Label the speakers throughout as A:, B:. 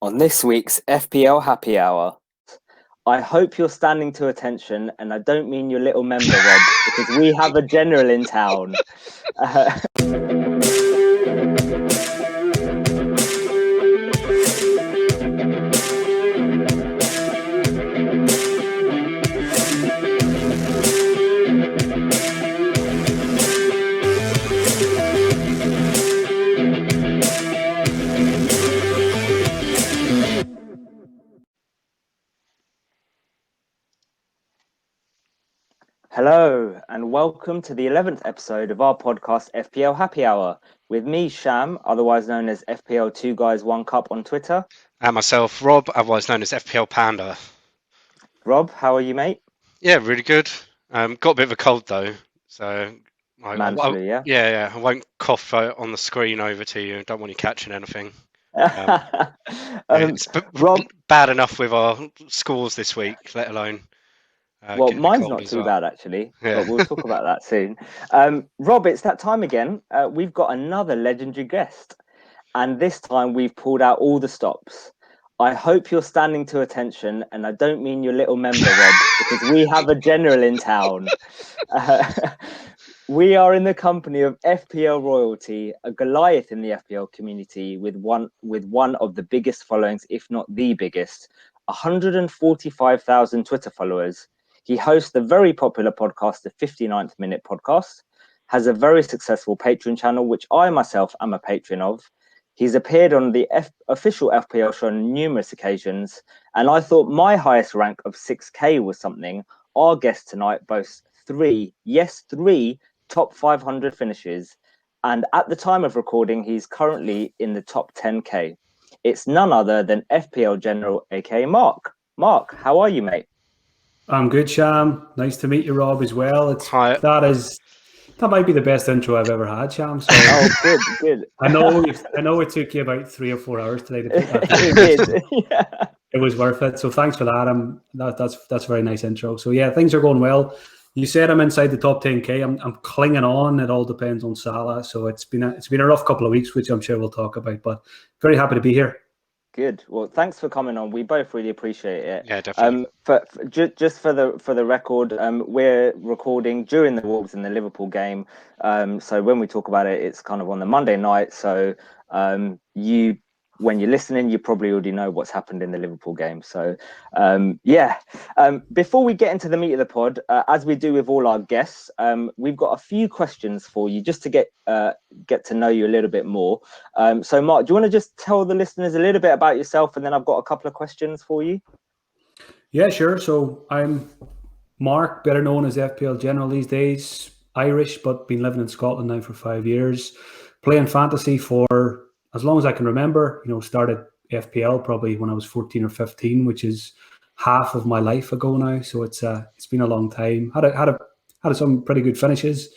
A: On this week's FPL Happy Hour, I hope you're standing to attention, and I don't mean your little member, Rob, because we have a general in town. Hello, and welcome to the 11th episode of our podcast, FPL Happy Hour, with me, Sham, otherwise known as FPL 2 Guys 1 Cup on Twitter.
B: And myself, Rob, otherwise known as FPL Panda.
A: Rob, how are you, mate?
B: Yeah, really good. Got a bit of a cold though, so
A: Man flu, yeah?
B: Yeah. I won't cough on the screen over to you. Don't want you catching anything. It's
A: Rob,
B: bad enough with our scores this week, let alone.
A: well,
B: Getting a
A: mine's
B: cold
A: not
B: as
A: too
B: well.
A: bad, actually,
B: Yeah.
A: but we'll talk about that soon. Rob, it's that time again. We've got another legendary guest, and this time we've pulled out all the stops. I hope you're standing to attention, and I don't mean your little member, Rob, because we have a general in town. We are in the company of FPL royalty, a Goliath in the FPL community with one of the biggest followings, if not the biggest, 145,000 Twitter followers. He hosts the very popular podcast, the 59th Minute Podcast, has a very successful Patreon channel, which I myself am a patron of. He's appeared on the official FPL show on numerous occasions, and I thought my highest rank of 6K was something. Our guest tonight boasts three top 500 finishes, and at the time of recording, he's currently in the top 10K. It's none other than FPL General, aka Mark. Mark, how are you, mate?
C: I'm good, Sham. Nice to meet you, Rob, as well.
B: Hi.
C: That might be the best intro I've ever had, Sham. So
A: good.
C: I know it took you about 3 or 4 hours today to put that together.
A: It did. Yeah.
C: It was worth it. So thanks for that. That's a very nice intro. So yeah, things are going well. You said I'm inside the top 10K. I'm clinging on. It all depends on Salah. So it's been a rough couple of weeks, which I'm sure we'll talk about. But very happy to be here.
A: Good. Well, thanks for coming on. We both really appreciate it.
B: Yeah, definitely.
A: Just for the record, we're recording during the Wolves and the Liverpool game. So when we talk about it, it's kind of on the Monday night. So when you're listening, you probably already know what's happened in the Liverpool game. So before we get into the meat of the pod, as we do with all our guests, we've got a few questions for you just to get to know you a little bit more. So Mark, do you want to just tell the listeners a little bit about yourself, and then I've got a couple of questions for you?
C: Yeah, sure. So I'm Mark, better known as FPL General these days, Irish, but been living in Scotland now for 5 years, playing fantasy for as long as I can remember. Started FPL probably when I was 14 or 15, which is half of my life ago now. So it's been a long time. Had some pretty good finishes,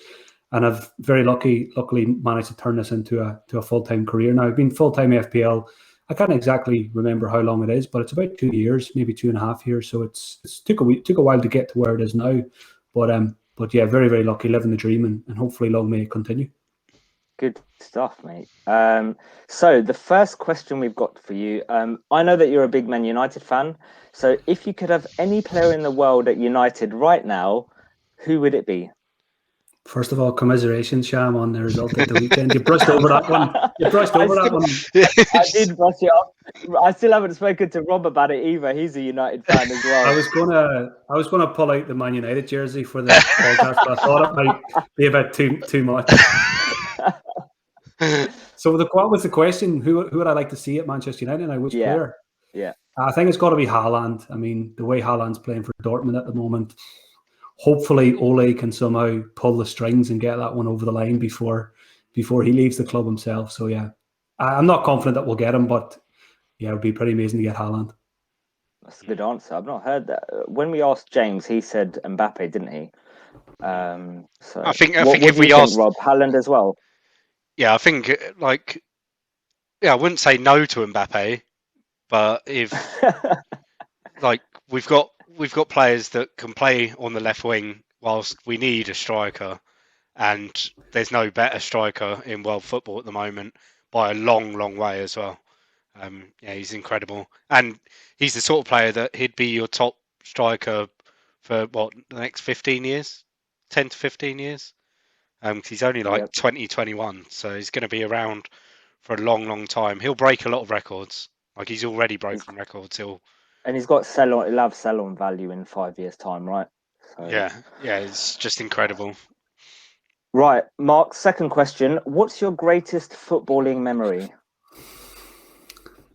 C: and I've luckily managed to turn this into a full-time career now. I've been full-time FPL. I can't exactly remember how long it is, but it's about 2 years, maybe 2.5 years. So it's took a while to get to where it is now, but yeah, very, very lucky, living the dream, and hopefully long may it continue.
A: Good stuff, mate. So the first question we've got for you, I know that you're a big Man United fan. So if you could have any player in the world at United right now, who would it be?
C: First of all, commiserations, Sham, on the result at the weekend. You brushed over that one.
A: I did brush it off. I still haven't spoken to Rob about it either. He's a United fan as well.
C: I was gonna pull out the Man United jersey for the podcast, but I thought it might be a bit too much. So what was the question? Who would I like to see at Manchester United? And which player?
A: Yeah.
C: I think it's got to be Haaland. I mean, the way Haaland's playing for Dortmund at the moment. Hopefully, Ole can somehow pull the strings and get that one over the line before he leaves the club himself. So yeah, I'm not confident that we'll get him, but yeah, it would be pretty amazing to get Haaland.
A: That's a good answer. I've not heard that. When we asked James, he said Mbappe, didn't he? So
B: I think
A: what
B: if
A: do
B: we
A: you
B: asked
A: think, Rob, Haaland as well?
B: Yeah, I think I wouldn't say no to Mbappe, but if we've got players that can play on the left wing whilst we need a striker, and there's no better striker in world football at the moment by a long, long way as well. Yeah, he's incredible, and he's the sort of player that he'd be your top striker for the next 15 years, 10 to 15 years. 'Cause he's only like 20, 21, so he's going to be around for a long, long time. He'll break a lot of records. Like he's already broken records.
A: And he's got he'll have sell-on value in 5 years' time, right? So...
B: Yeah, it's just incredible.
A: Right, Mark, second question. What's your greatest footballing memory?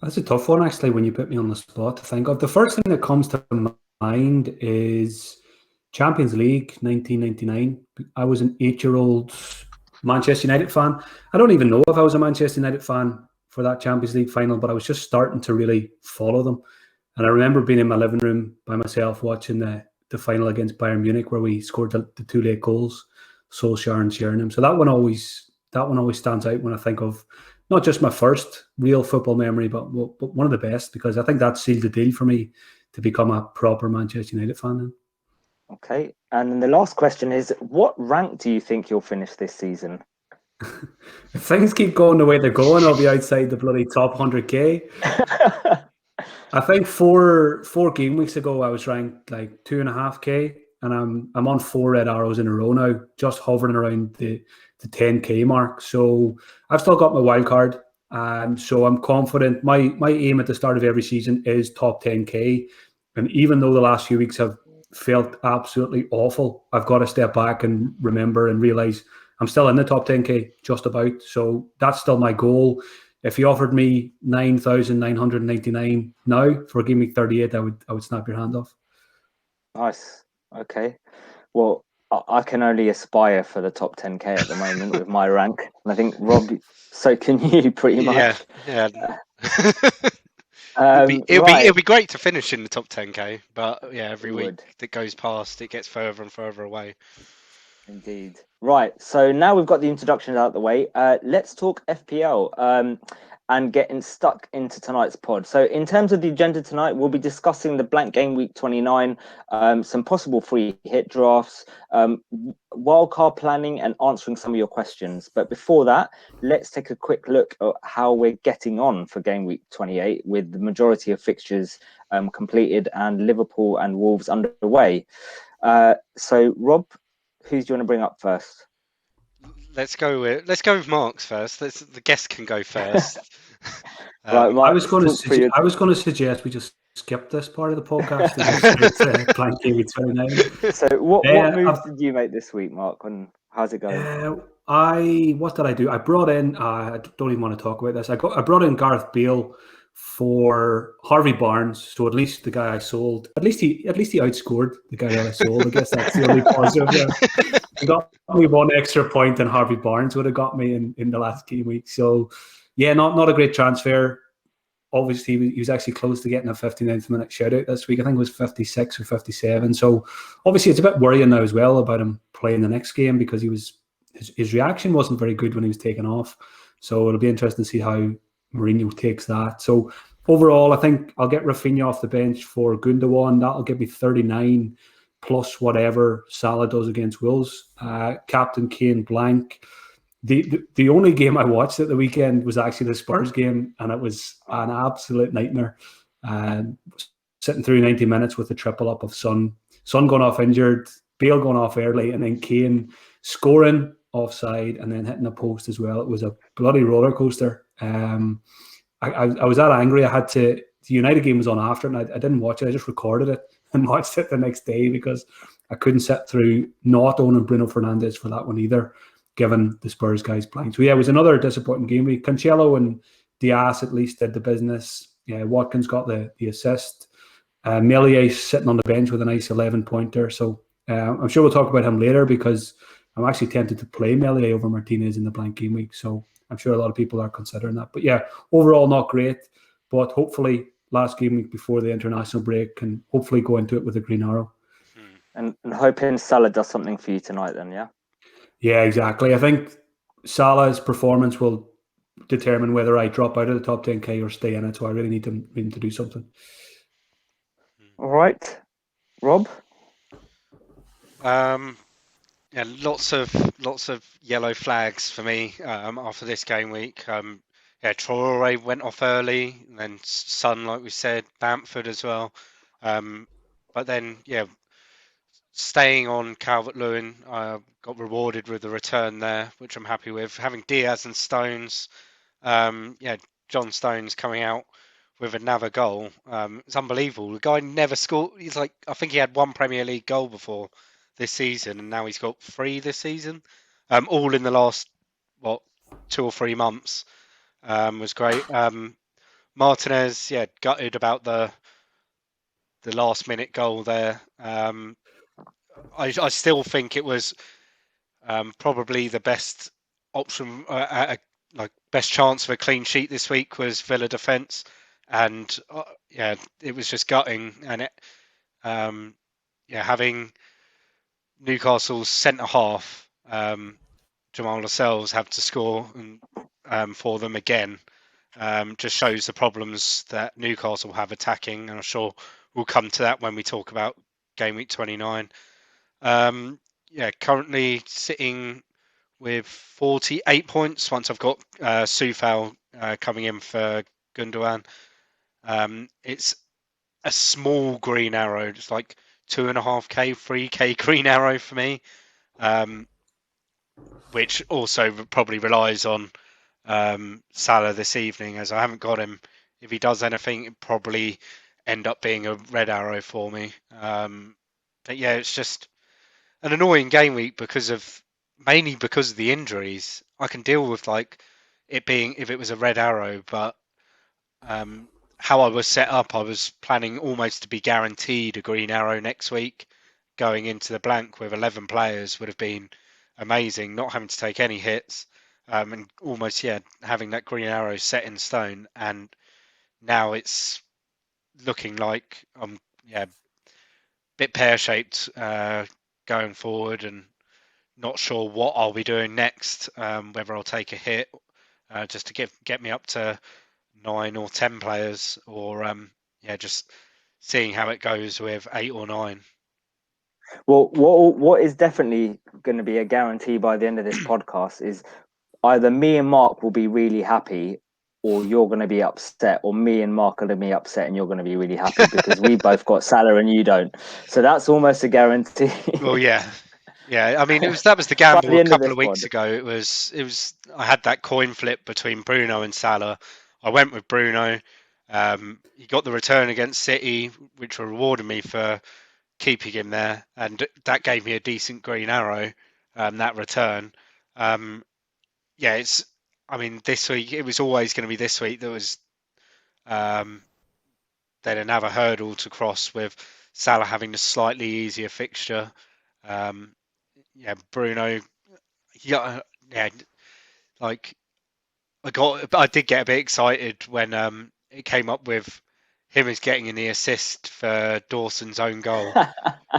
C: That's a tough one, actually, when you put me on the spot to think of. The first thing that comes to mind is Champions League 1999. I was an 8-year-old Manchester United fan. I don't even know if I was a Manchester United fan for that Champions League final, but I was just starting to really follow them. And I remember being in my living room by myself watching the final against Bayern Munich, where we scored the 2 late goals, Solskjaer and Sheringham. So that one always stands out when I think of not just my first real football memory, but one of the best, because I think that sealed the deal for me to become a proper Manchester United fan then.
A: Okay, and then the last question is, what rank do you think you'll finish this season?
C: If things keep going the way they're going, I'll be outside the bloody top 100k. I think four game weeks ago I was ranked like 2.5k, and I'm on 4 red arrows in a row now, just hovering around the 10k mark. So I've still got my wild card, so I'm confident. My aim at the start of every season is top 10k, and even though the last few weeks have felt absolutely awful, I've got to step back and remember and realize I'm still in the top 10k, just about. So that's still my goal. If you offered me 9,999 now for game week 38, I would snap your hand off.
A: Nice. Okay. Well, I can only aspire for the top 10k at the moment with my rank, and I think Rob, so can you pretty much.
B: Yeah.
A: Right.
B: It'll be great to finish in the top 10k, but yeah, every
A: It
B: week
A: would.
B: that goes past, it gets further and further away.
A: Indeed. Right. So now we've got the introductions out of the way. Let's talk FPL and getting stuck into tonight's pod. So in terms of the agenda tonight, we'll be discussing the Blank Gameweek 29, some possible free hit drafts, wildcard planning, and answering some of your questions. But before that, let's take a quick look at how we're getting on for Game Week 28, with the majority of fixtures completed and Liverpool and Wolves underway. So Rob, who do you want to bring up first?
B: Let's go with Mark's first. The guest can go first.
A: Right, Mark,
C: I was going to suggest we just skip this part of the podcast and go straight to Blank Gameweek 29.
A: So what moves did you make this week, Mark, and how's it going?
C: What did I do? I brought in, I don't even want to talk about this. I brought in Gareth Bale for Harvey Barnes. So at least the guy I sold, at least he outscored the guy that I sold. I guess that's the only positive. Yeah. He got me 1 extra point than Harvey Barnes would have got me in the last game week. So yeah, not a great transfer. Obviously, he was actually close to getting a 59th minute shoutout this week. I think it was 56 or 57. So obviously it's a bit worrying now as well about him playing the next game, because his reaction wasn't very good when he was taken off. So it'll be interesting to see how Mourinho takes that. So overall, I think I'll get Rafinha off the bench for Gundogan. That'll give me 39 plus whatever Salah does against Wolves. Captain Kane blank. The only game I watched at the weekend was actually the Spurs game, and it was an absolute nightmare. Sitting through 90 minutes with the triple up of Son going off injured, Bale going off early, and then Kane scoring offside and then hitting a post as well. It was a bloody roller coaster. I was that angry. The United game was on after it, and I didn't watch it. I just recorded it and watched it the next day, because I couldn't sit through not owning Bruno Fernandes for that one either, given the Spurs guys playing. So yeah, it was another disappointing game week. Cancelo and Diaz at least did the business. Yeah, Watkins got the assist. Melier sitting on the bench with a nice 11-pointer. So I'm sure we'll talk about him later, because I'm actually tempted to play Melier over Martinez in the Blank Game Week. So I'm sure a lot of people are considering that. But yeah, overall not great. But hopefully last game week before the international break can hopefully go into it with a green arrow.
A: And hoping Salah does something for you tonight then, yeah?
C: Yeah, exactly. I think Salah's performance will determine whether I drop out of the top 10k or stay in it. So I really need him to do something.
A: All right. Rob?
B: Yeah, lots of yellow flags for me after this game week. Traore went off early, and then Son, like we said, Bamford as well. But then, staying on Calvert-Lewin, got rewarded with the return there, which I'm happy with. Having Diaz and Stones, John Stones coming out with another goal. It's unbelievable. The guy never scored. I think he had one Premier League goal before this season, and now he's got 3 this season. All in the last, 2 or 3 months. Was great. Martinez, gutted about the last minute goal there. I still think it was probably the best option, best chance of a clean sheet this week was Villa defence, and it was just gutting, and having Newcastle's centre half, Jamal Lascelles, have to score for them again. Just shows the problems that Newcastle have attacking, and I'm sure we'll come to that when we talk about Game Week 29. Currently sitting with 48 points once I've got Soufal coming in for Gundogan. It's a small green arrow, just like 2.5k, 3k green arrow for me, which also probably relies on Salah this evening, as I haven't got him. If he does anything, it probably end up being a red arrow for me. But it's just an annoying game week mainly because of the injuries. I can deal with it being if it was a red arrow, but how I was set up, I was planning almost to be guaranteed a green arrow next week. Going into the blank with 11 players would have been amazing, not having to take any hits, and almost having that green arrow set in stone. And now it's looking like I'm bit pear-shaped going forward, and not sure what I'll be doing next, whether I'll take a hit just to get me up to 9 or 10 players, or just seeing how it goes with 8 or 9.
A: Well, what is definitely going to be a guarantee by the end of this podcast is either me and Mark will be really happy, or you're going to be upset, or me and Mark are going to be upset and you're going to be really happy because we both got Salah and you don't. So that's almost a guarantee.
B: Well, yeah. I mean, that was the gamble a couple of weeks ago. It was. I had that coin flip between Bruno and Salah. I went with Bruno. He got the return against City, which rewarded me for keeping him there, and that gave me a decent green arrow. That return. It's. I mean, this week it was always going to be this week. There was then another hurdle to cross with Salah having the slightly easier fixture. Bruno. I did get a bit excited when it came up with him as getting in the assist for Dawson's own goal.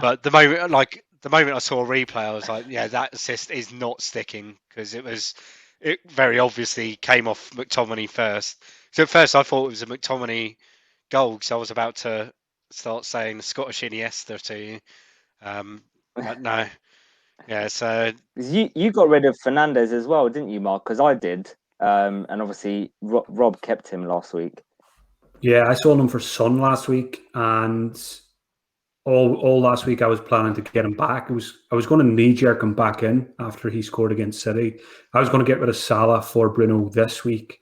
B: But the moment I saw a replay, I was like, that assist is not sticking, because it very obviously came off McTominay first. So at first I thought it was a McTominay goal, because I was about to start saying the Scottish Iniesta to you. But no. So
A: you got rid of Fernandes as well, didn't you, Mark? Because I did, and obviously Rob kept him last week.
C: Yeah, I sold him for Son last week, and all last week I was planning to get him back. I was going to knee-jerk him back in after he scored against City. I was going to get rid of Salah for Bruno this week,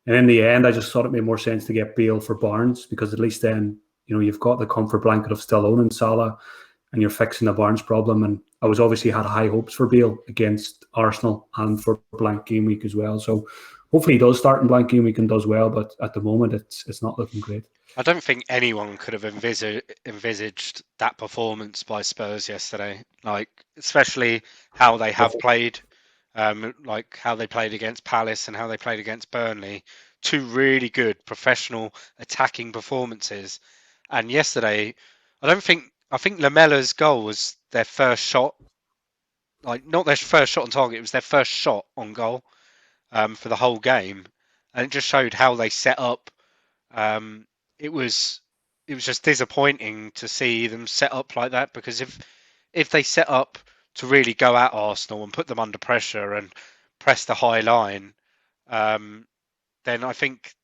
C: and in the end, I just thought it made more sense to get Bale for Barnes, because at least then you've got the comfort blanket of still owning Salah, and you're fixing the Barnes problem. And I was obviously had high hopes for Bale against Arsenal and for Blank Gameweek as well. So hopefully he does start in Blank Gameweek and does well, but at the moment it's not looking great.
B: I don't think anyone could have envisaged that performance by Spurs yesterday. Especially how they have played, how they played against Palace and how they played against Burnley. 2 really good professional attacking performances. And yesterday, I think Lamella's goal was their first shot. Not their first shot on target, it was their first shot on goal for the whole game. And it just showed how they set up. It was just disappointing to see them set up like that, because if they set up to really go at Arsenal and put them under pressure and press the high line, then I think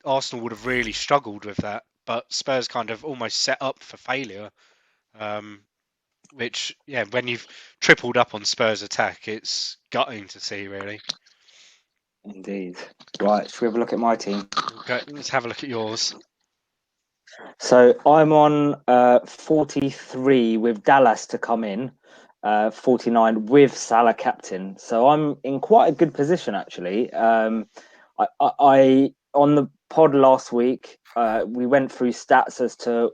B: Arsenal would have really struggled with that. But Spurs kind of almost set up for failure. Which, yeah, when you've tripled up on Spurs' attack, it's gutting to see, really.
A: Indeed. Right, should we have a look at my team?
B: Okay, let's have a look at yours.
A: So I'm on 43 with Dallas to come in, 49 with Salah captain. So I'm in quite a good position, actually. I on the pod last week, we went through stats as to,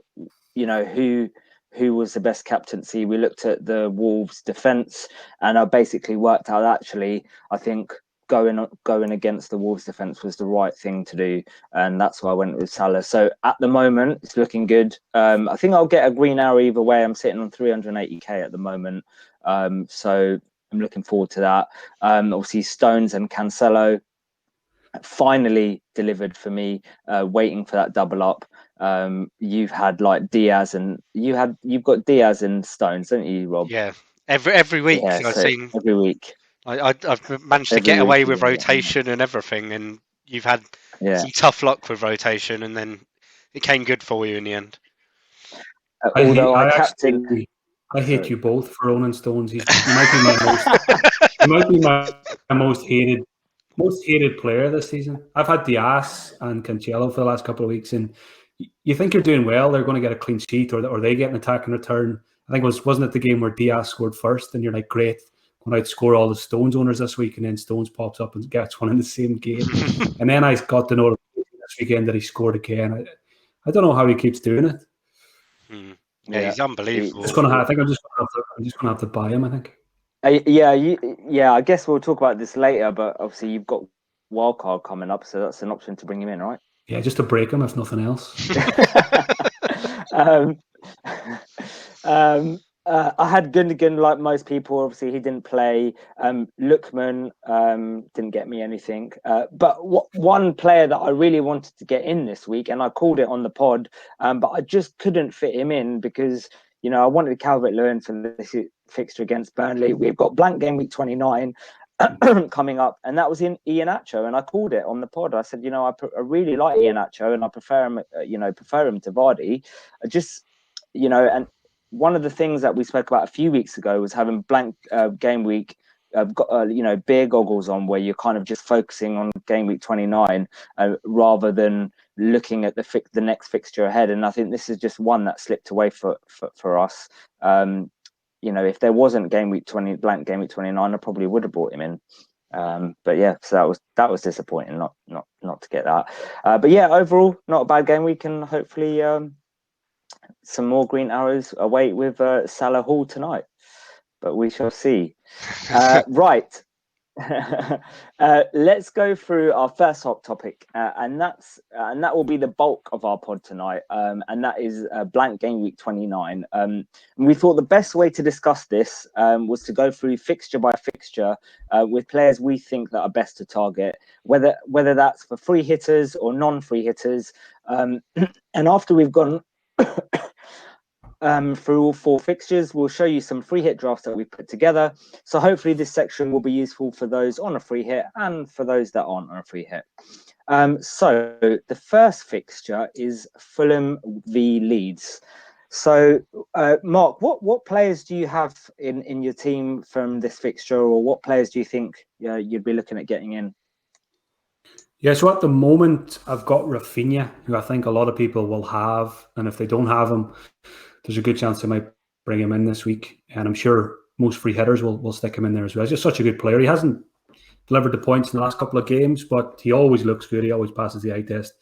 A: who was the best captaincy. We looked at the Wolves defence, and I basically worked out, actually, I think going against the Wolves defence was the right thing to do, and that's why I went with Salah. So at the moment, it's looking good. I think I'll get a green arrow either way. I'm sitting on 380k at the moment, so I'm looking forward to that. Obviously, Stones and Cancelo finally delivered for me, waiting for that double up. You've had like Diaz, and you've got Diaz and Stones, don't you, Rob?
B: Yeah, every week I've seen
A: every week.
B: I've managed to get away with rotation and everything, and you've had some tough luck with rotation, and then it came good for you in the end.
C: I hate you both for owning Stones. You might be my most hated player this season. I've had Diaz and Cancelo for the last couple of weeks, and you think you're doing well. They're going to get a clean sheet, or they get an attack in return. I think wasn't it the game where Diaz scored first, and you're like, great, going to outscore all the Stones owners this week, and then Stones pops up and gets one in the same game. And then I got the notification this weekend that he scored again. I don't know how he keeps doing it.
B: Yeah, he's unbelievable.
C: I'm just going to have to buy him, I think.
A: I guess we'll talk about this later, but obviously you've got Wildcard coming up, so that's an option to bring him in, right?
C: Yeah, just to break him, if nothing else.
A: I had Gundogan, like most people. Obviously, he didn't play. Lookman didn't get me anything. But one player that I really wanted to get in this week, and I called it on the pod, but I just couldn't fit him in because, I wanted Calvert-Lewin for this fixture against Burnley. We've got Blank Gameweek 29 coming up, and that was in Iheanacho, and I called it on the pod. I said, I really like Iheanacho, and I prefer him, to Vardy. And one of the things that we spoke about a few weeks ago was having Blank Game Week, beer goggles on, where you're kind of just focusing on Game Week 29 rather than looking at the next fixture ahead. And I think this is just one that slipped away for us. If there wasn't Blank Game Week 29, I probably would have brought him in. But yeah, so that was disappointing not to get that. But yeah, overall, not a bad game week, and hopefully some more green arrows await with Salah Hall tonight. But we shall see. Right. Let's go through our first hot topic, and that will be the bulk of our pod tonight, and that is Blank Game Week 29. And we thought the best way to discuss this was to go through fixture by fixture with players we think that are best to target, whether that's for free hitters or non-free hitters. And after we've gone through all four fixtures, we'll show you some free hit drafts that we put together. So hopefully this section will be useful for those on a free hit and for those that aren't on a free hit. So the first fixture is Fulham v Leeds. So Mark, what players do you have in your team from this fixture, or what players do you think you'd be looking at getting in?
C: Yeah, so at the moment, I've got Rafinha, who I think a lot of people will have. And if they don't have him, there's a good chance they might bring him in this week. And I'm sure most free hitters will stick him in there as well. He's just such a good player. He hasn't delivered the points in the last couple of games, but he always looks good. He always passes the eye test.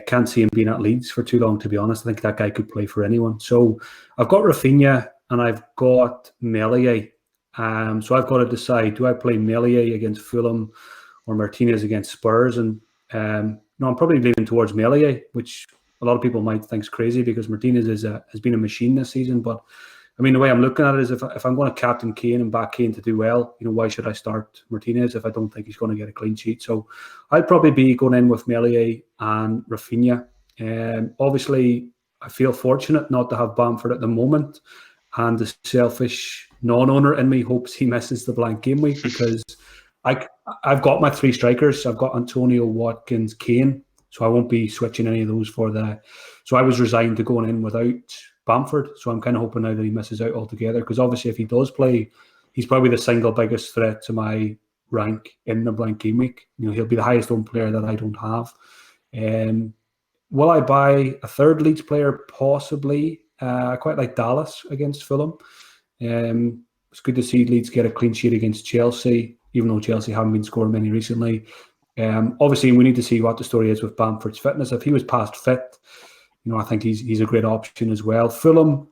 C: Can't see him being at Leeds for too long, to be honest. I think that guy could play for anyone. So I've got Rafinha and I've got Meslier. So I've got to decide, do I play Meslier against Fulham or Martinez against Spurs? And no, I'm probably leaning towards Meslier, which a lot of people might think is crazy because Martinez has been a machine this season. But I mean, the way I'm looking at it is if I'm going to captain Kane and back Kane to do well, why should I start Martinez if I don't think he's going to get a clean sheet? So I'd probably be going in with Meslier and Rafinha. Obviously, I feel fortunate not to have Bamford at the moment, and the selfish non-owner in me hopes he misses the Blank Game Week because I've got my 3 strikers. I've got Antonio, Watkins, Kane, so I won't be switching any of those for the. So I was resigned to going in without Bamford. So I'm kind of hoping now that he misses out altogether, because obviously if he does play, he's probably the single biggest threat to my rank in the blank game week. He'll be the highest owned player that I don't have. Will I buy a third Leeds player? Possibly. I quite like Dallas against Fulham. It's good to see Leeds get a clean sheet against Chelsea, even though Chelsea haven't been scoring many recently. Obviously, we need to see what the story is with Bamford's fitness. If he was past fit, I think he's a great option as well. Fulham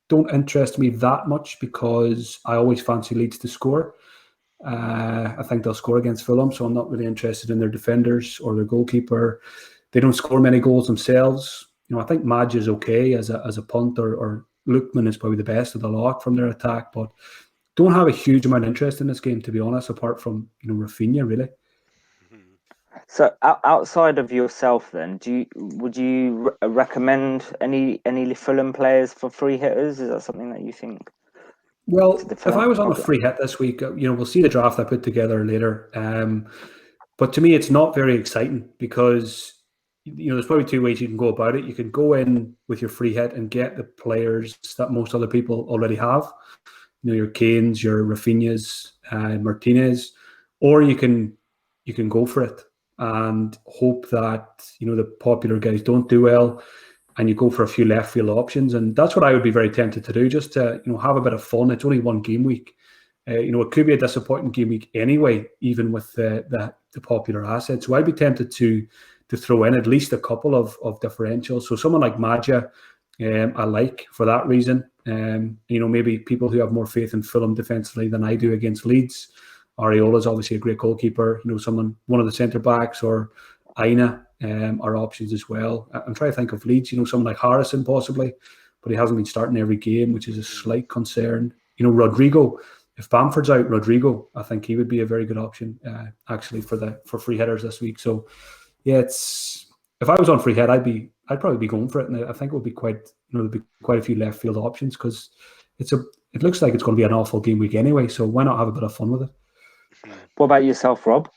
C: don't interest me that much because I always fancy Leeds to score. I think they'll score against Fulham, so I'm not really interested in their defenders or their goalkeeper. They don't score many goals themselves. I think Madge is okay as a punter, or Lookman is probably the best of the lot from their attack, but don't have a huge amount of interest in this game, to be honest, apart from Rafinha, really.
A: So outside of yourself, then, would you recommend any Fulham players for free hitters? Is that something that you think?
C: Well, if I was on a free hit this week, we'll see the draft I put together later. But to me, it's not very exciting because there's probably 2 ways you can go about it. You can go in with your free hit and get the players that most other people already have. Your Kanes, your Rafinhas, Martinez, or you can go for it and hope that the popular guys don't do well, and you go for a few left field options. And that's what I would be very tempted to do, just to have a bit of fun. It's only one game week. It could be a disappointing game week anyway, even with the popular assets. So I'd be tempted to throw in at least a couple of differentials. So someone like Madja, I like for that reason. Maybe people who have more faith in Fulham defensively than I do against Leeds. Areola is obviously a great goalkeeper. One of the centre backs, or Aina are options as well. I'm trying to think of Leeds. Someone like Harrison possibly, but he hasn't been starting every game, which is a slight concern. Rodrigo. If Bamford's out, Rodrigo, I think he would be a very good option actually for free hitters this week. So yeah, if I was on free hit, I'd probably be going for it, and I think it would be there'll be quite a few left field options because it looks like it's going to be an awful game week anyway. So why not have a bit of fun with it?
A: What about yourself, Rob?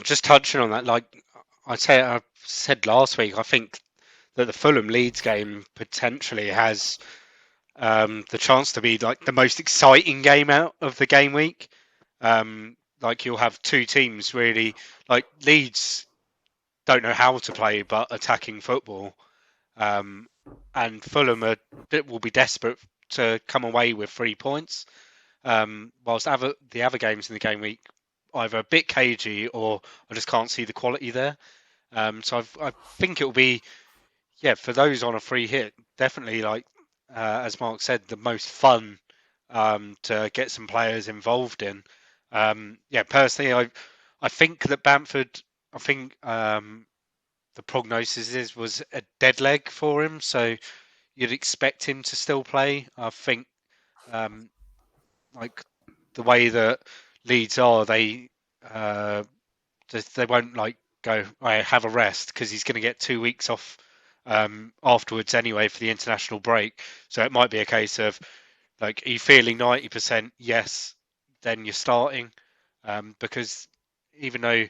B: Just touching on that, like I said last week, I think that the Fulham Leeds game potentially has the chance to be like the most exciting game out of the game week. Like you'll have 2 teams really, like Leeds don't know how to play but attacking football, and Fulham will be desperate to come away with 3 points, whilst the other games in the game week either a bit cagey or I just can't see the quality there. So I think it will be, for those on a free hit, definitely like as Mark said, the most fun to get some players involved in. Personally, I think that Bamford, the prognosis was a dead leg for him, so you'd expect him to still play. I think like the way that Leeds are, they won't like go, I have a rest, because he's going to get 2 weeks off afterwards anyway for the international break. So it might be a case of like, are you feeling 90%? Yes, then you're starting, because even though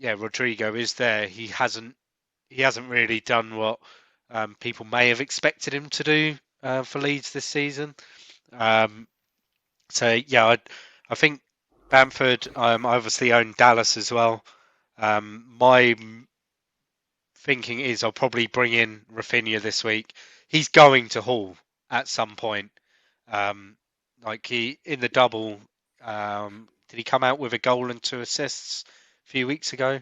B: Rodrigo is there, he hasn't really done what people may have expected him to do for Leeds this season. I think Bamford. I obviously own Dallas as well. My thinking is I'll probably bring in Rafinha this week. He's going to haul at some point. Like he in the double, did he come out with a goal and 2 assists a few weeks ago,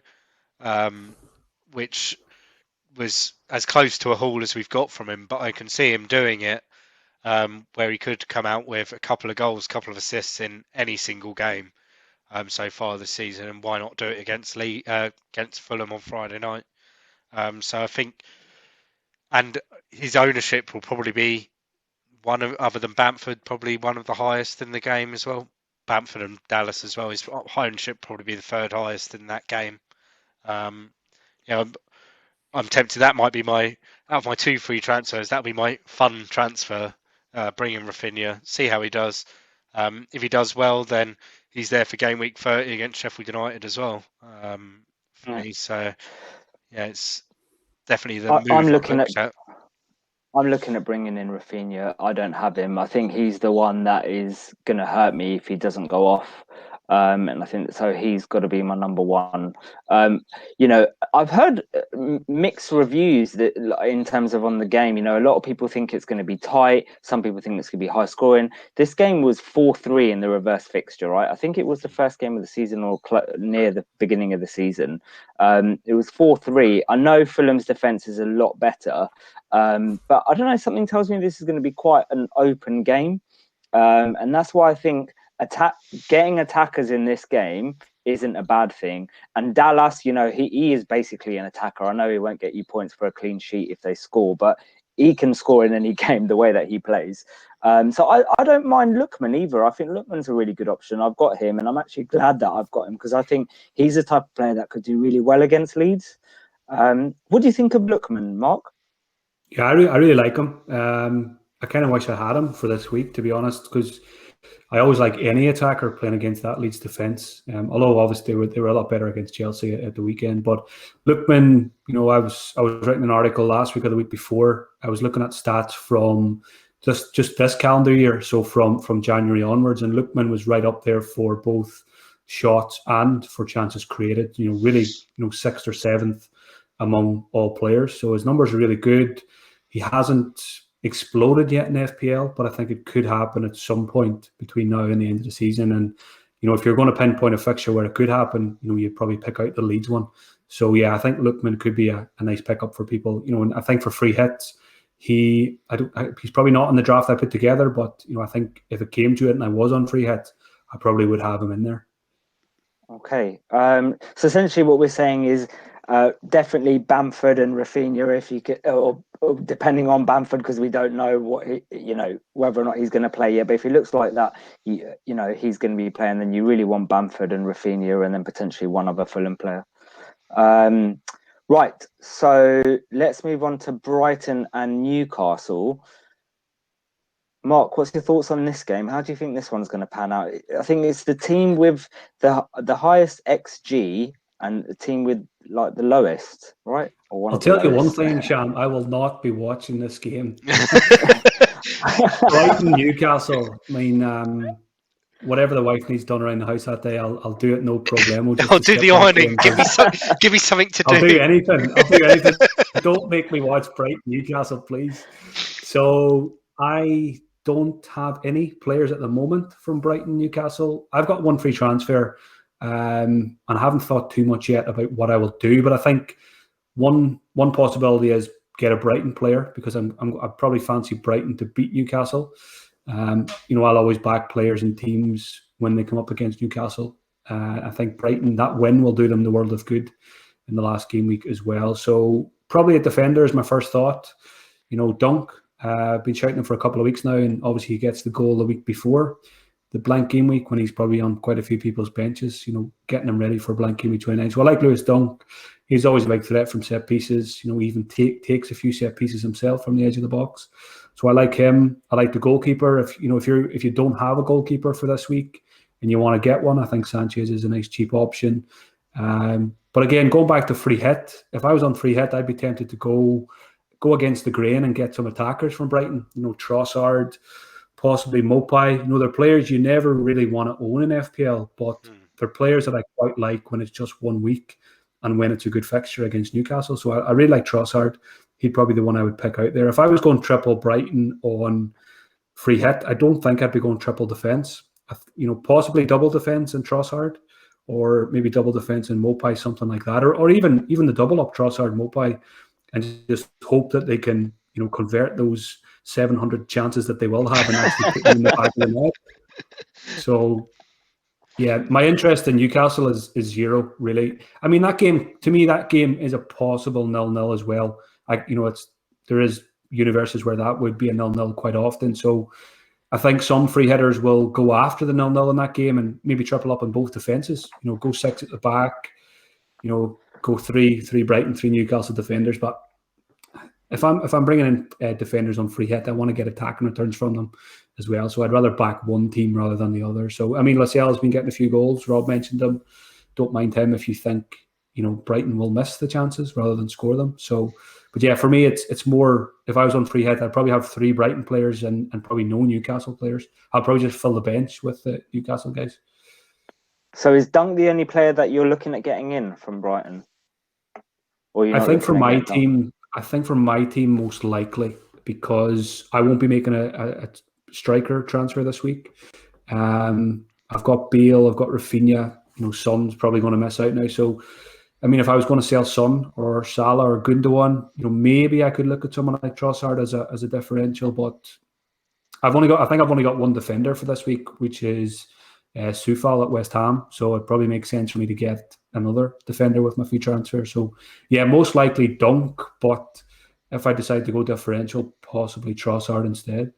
B: which was as close to a haul as we've got from him. But I can see him doing it, where he could come out with a couple of goals, couple of assists in any single game so far this season, and why not do it against Fulham on Friday night? So I think, and his ownership will probably be other than Bamford, probably one of the highest in the game as well. Bamford and Dallas as well. His ownership probably be the 3rd highest in that game. I'm tempted. That might be out of my 2 free transfers, that'll be my fun transfer. Bring in Rafinha, see how he does. If he does well, then he's there for game week 30 against Sheffield United as well. For me, so yeah, it's definitely the move
A: I'm
B: I've
A: looking
B: looked at.
A: I'm looking at bringing in Rafinha. I don't have him. I think he's the one that is going to hurt me if he doesn't go off. And I think so. He's got to be my number one. You know, I've heard mixed reviews that in terms of on the game. You know, a lot of people think it's going to be tight. Some people think it's going to be high scoring. This game was 4-3 in the reverse fixture, right? I think it was the first game of the season or near the beginning of the season. It was 4-3. I know Fulham's defense is a lot better. But I don't know, something tells me this is going to be quite an open game. And that's why I think getting attackers in this game isn't a bad thing. And Dallas, you know, he is basically an attacker. I know he won't get you points for a clean sheet if they score, but he can score in any game the way that he plays. So I don't mind Lookman either. I think Lookman's a really good option. I've got him, and I'm actually glad that I've got him because I think he's the type of player that could do really well against Leeds. What do you think of Lookman, Mark?
C: Yeah, I really like him. I kind of wish I had him for this week, to be honest, because I always like any attacker playing against that Leeds defence. Although obviously they were a lot better against Chelsea at the weekend. But Lookman, you know, I was writing an article last week or the week before. I was looking at stats from just this calendar year, so from January onwards, and Lookman was right up there for both shots and for chances created. You know, really, you know, 6th or 7th among all players. So his numbers are really good. He hasn't exploded yet in FPL, but I think it could happen at some point between now and the end of the season. And, you know, if you're going to pinpoint a fixture where it could happen, you know, you'd probably pick out the Leeds one. So, yeah, I think Lookman could be a nice pickup for people. You know, and I think for free hits, he's probably not in the draft I put together, but, you know, I think if it came to it and I was on free hits, I probably would have him in there.
A: Okay. So essentially what we're saying is definitely Bamford and Rafinha, if you could, or depending on Bamford, because we don't know whether or not he's going to play yet. But if he looks like that, you know, he's going to be playing, then you really want Bamford and Rafinha, and then potentially one other Fulham player. Right. So let's move on to Brighton and Newcastle. Mark, what's your thoughts on this game? How do you think this one's going to pan out? I think it's the team with the highest XG and the team with like the lowest, right?
C: I'll tell you one thing, Sham. I will not be watching this game. Brighton, Newcastle. I mean, whatever the wife needs done around the house that day, I'll do it, no problemo.
B: I'll do the ironing. Give me something to do.
C: I'll do anything. Don't make me watch Brighton, Newcastle, please. So I don't have any players at the moment from Brighton, Newcastle. I've got one free transfer, and I haven't thought too much yet about what I will do. But I think one possibility is get a Brighton player, because I probably fancy Brighton to beat Newcastle. You know, I'll always back players and teams when they come up against Newcastle. I think Brighton, that win will do them the world of good in the last game week as well. So probably a defender is my first thought. You know, Dunk. I've been shouting him for a couple of weeks now, and obviously he gets the goal the week before the Blank Gameweek when he's probably on quite a few people's benches, you know, getting him ready for Blank Gameweek 29. So I like Lewis Dunk. He's always a big threat from set pieces. You know, he even takes a few set pieces himself from the edge of the box. So I like him. I like the goalkeeper. If you don't have a goalkeeper for this week and you want to get one, I think Sanchez is a nice cheap option. But again, going back to free hit, if I was on free hit, I'd be tempted to go against the grain and get some attackers from Brighton. You know, Trossard, possibly Mopai. You know, they're players you never really want to own in FPL, but they're players that I quite like when it's just 1 week and when it's a good fixture against Newcastle. So I really like Trossard. He'd probably be the one I would pick out there. If I was going triple Brighton on free hit, I don't think I'd be going triple defence. You know, possibly double defence and Trossard, or maybe double defence and Mopai, something like that, or even the double up Trossard Mopai, and just hope that they can, you know, convert those 700 chances that they will have and actually put them in the back of the net. So, yeah, my interest in Newcastle is zero, really. I mean, that game is a possible 0-0 as well. There is universes where that would be a 0-0 quite often. So I think some free hitters will go after the 0-0 in that game and maybe triple up on both defences. You know, go 6 at the back. You know, go three Brighton, 3 Newcastle defenders. But if I'm bringing in defenders on free hit, I want to get attacking returns from them as well. So I'd rather back one team rather than the other. So I mean, Lascelles has been getting a few goals. Rob mentioned them. Don't mind him if you think Brighton will miss the chances rather than score them. So, but yeah, for me, it's more. If I was on free hit, I'd probably have 3 Brighton players and probably no Newcastle players. I'll probably just fill the bench with the Newcastle guys.
A: So is Dunk the only player that you're looking at getting in from Brighton? Or
C: I think for my team, most likely, because I won't be making a striker transfer this week. I've got Bale, I've got Rafinha. Son's probably going to miss out now. So, I mean, if I was going to sell Son or Salah or Gundogan, maybe I could look at someone like Trossard as a differential. But I think I've only got one defender for this week, which is Soufal at West Ham. So it probably makes sense for me to get another defender with my free transfer. So yeah, most likely Dunk, but if I decide to go differential, possibly Trossard instead.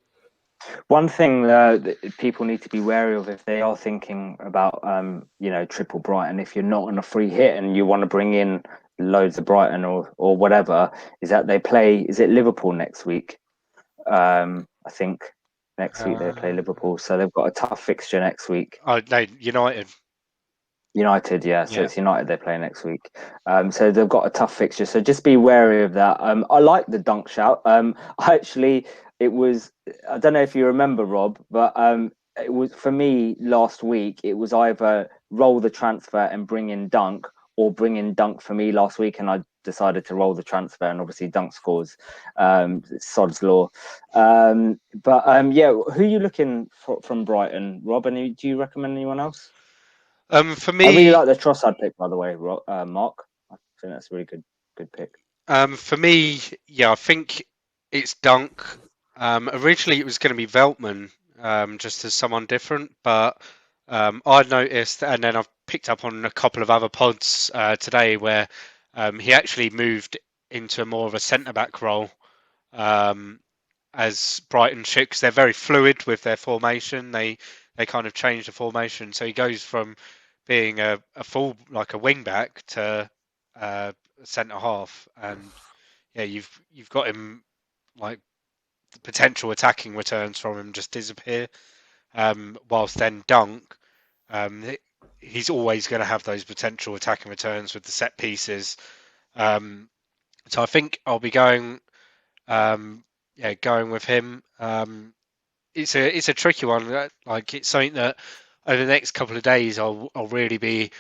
A: One thing that people need to be wary of if they are thinking about, triple Brighton, if you're not on a free hit and you want to bring in loads of Brighton or whatever, is that they play, is it Liverpool next week? I think next week they play Liverpool. So they've got a tough fixture next week.
B: Oh, no, United.
A: Yeah. So it's United they play next week. So they've got a tough fixture. So just be wary of that. I like the Dunk shout. It was, I don't know if you remember, Rob, but it was, for me last week, it was either roll the transfer and bring in Dunk, or bring in Dunk for me last week, and I decided to roll the transfer, and obviously Dunk scores. Sod's law. Who are you looking for from Brighton, Rob? And do you recommend anyone else?
B: For me,
A: I really like the Trossard pick, by the way, Mark. I think that's a really good pick.
B: For me, I think it's Dunk. Originally, it was going to be Veltman, just as someone different, but I noticed, and then I've picked up on a couple of other pods today where he actually moved into more of a centre-back role as Brighton should, because they're very fluid with their formation. They kind of change the formation, so he goes from being a full, like a wing-back, to centre half, and you've got him, like, the potential attacking returns from him just disappear. Whilst then Dunk, he's always going to have those potential attacking returns with the set pieces. So I think I'll be going with him. It's a tricky one. Like, it's something that over the next couple of days I'll really be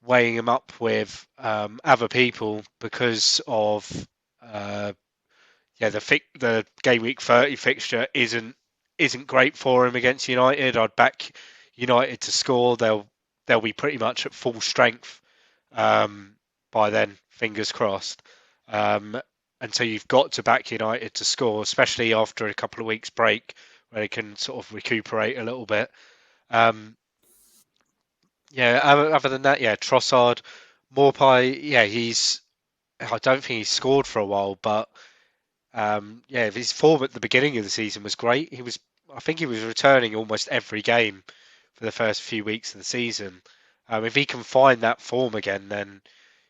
B: weighing him up with other people, because of the game week 30 fixture isn't great for him against United. I'd back United to score. They'll be pretty much at full strength by then, fingers crossed. And so you've got to back United to score, especially after a couple of weeks break where they can sort of recuperate a little bit. Other than that, Trossard, Morpie, I don't think he's scored for a while, but his form at the beginning of the season was great. I think he was returning almost every game for the first few weeks of the season. If he can find that form again, then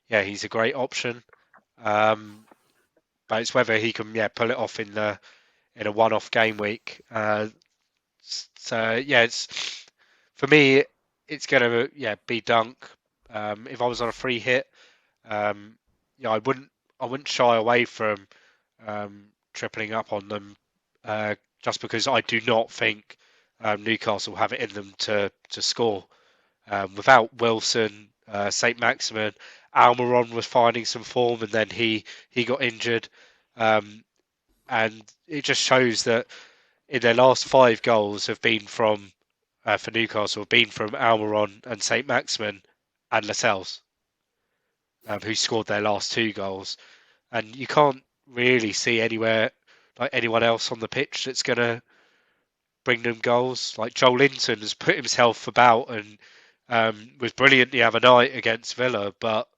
B: he's a great option. But it's whether he can pull it off in a one-off game week. It's, for me, it's gonna be Dunk. If I was on a free hit, I wouldn't shy away from tripling up on them, just because I do not think Newcastle have it in them to score. Without Wilson, St. Maximin, Almiron was finding some form, and then he got injured, and it just shows that in their last 5 goals have been from for Newcastle, have been from Almiron and St. Maximin and Lascelles, who scored their last 2 goals, and you can't really see anywhere like anyone else on the pitch that's going to bring them goals. Like, Joel Linton has put himself about and was brilliant the other night against Villa, but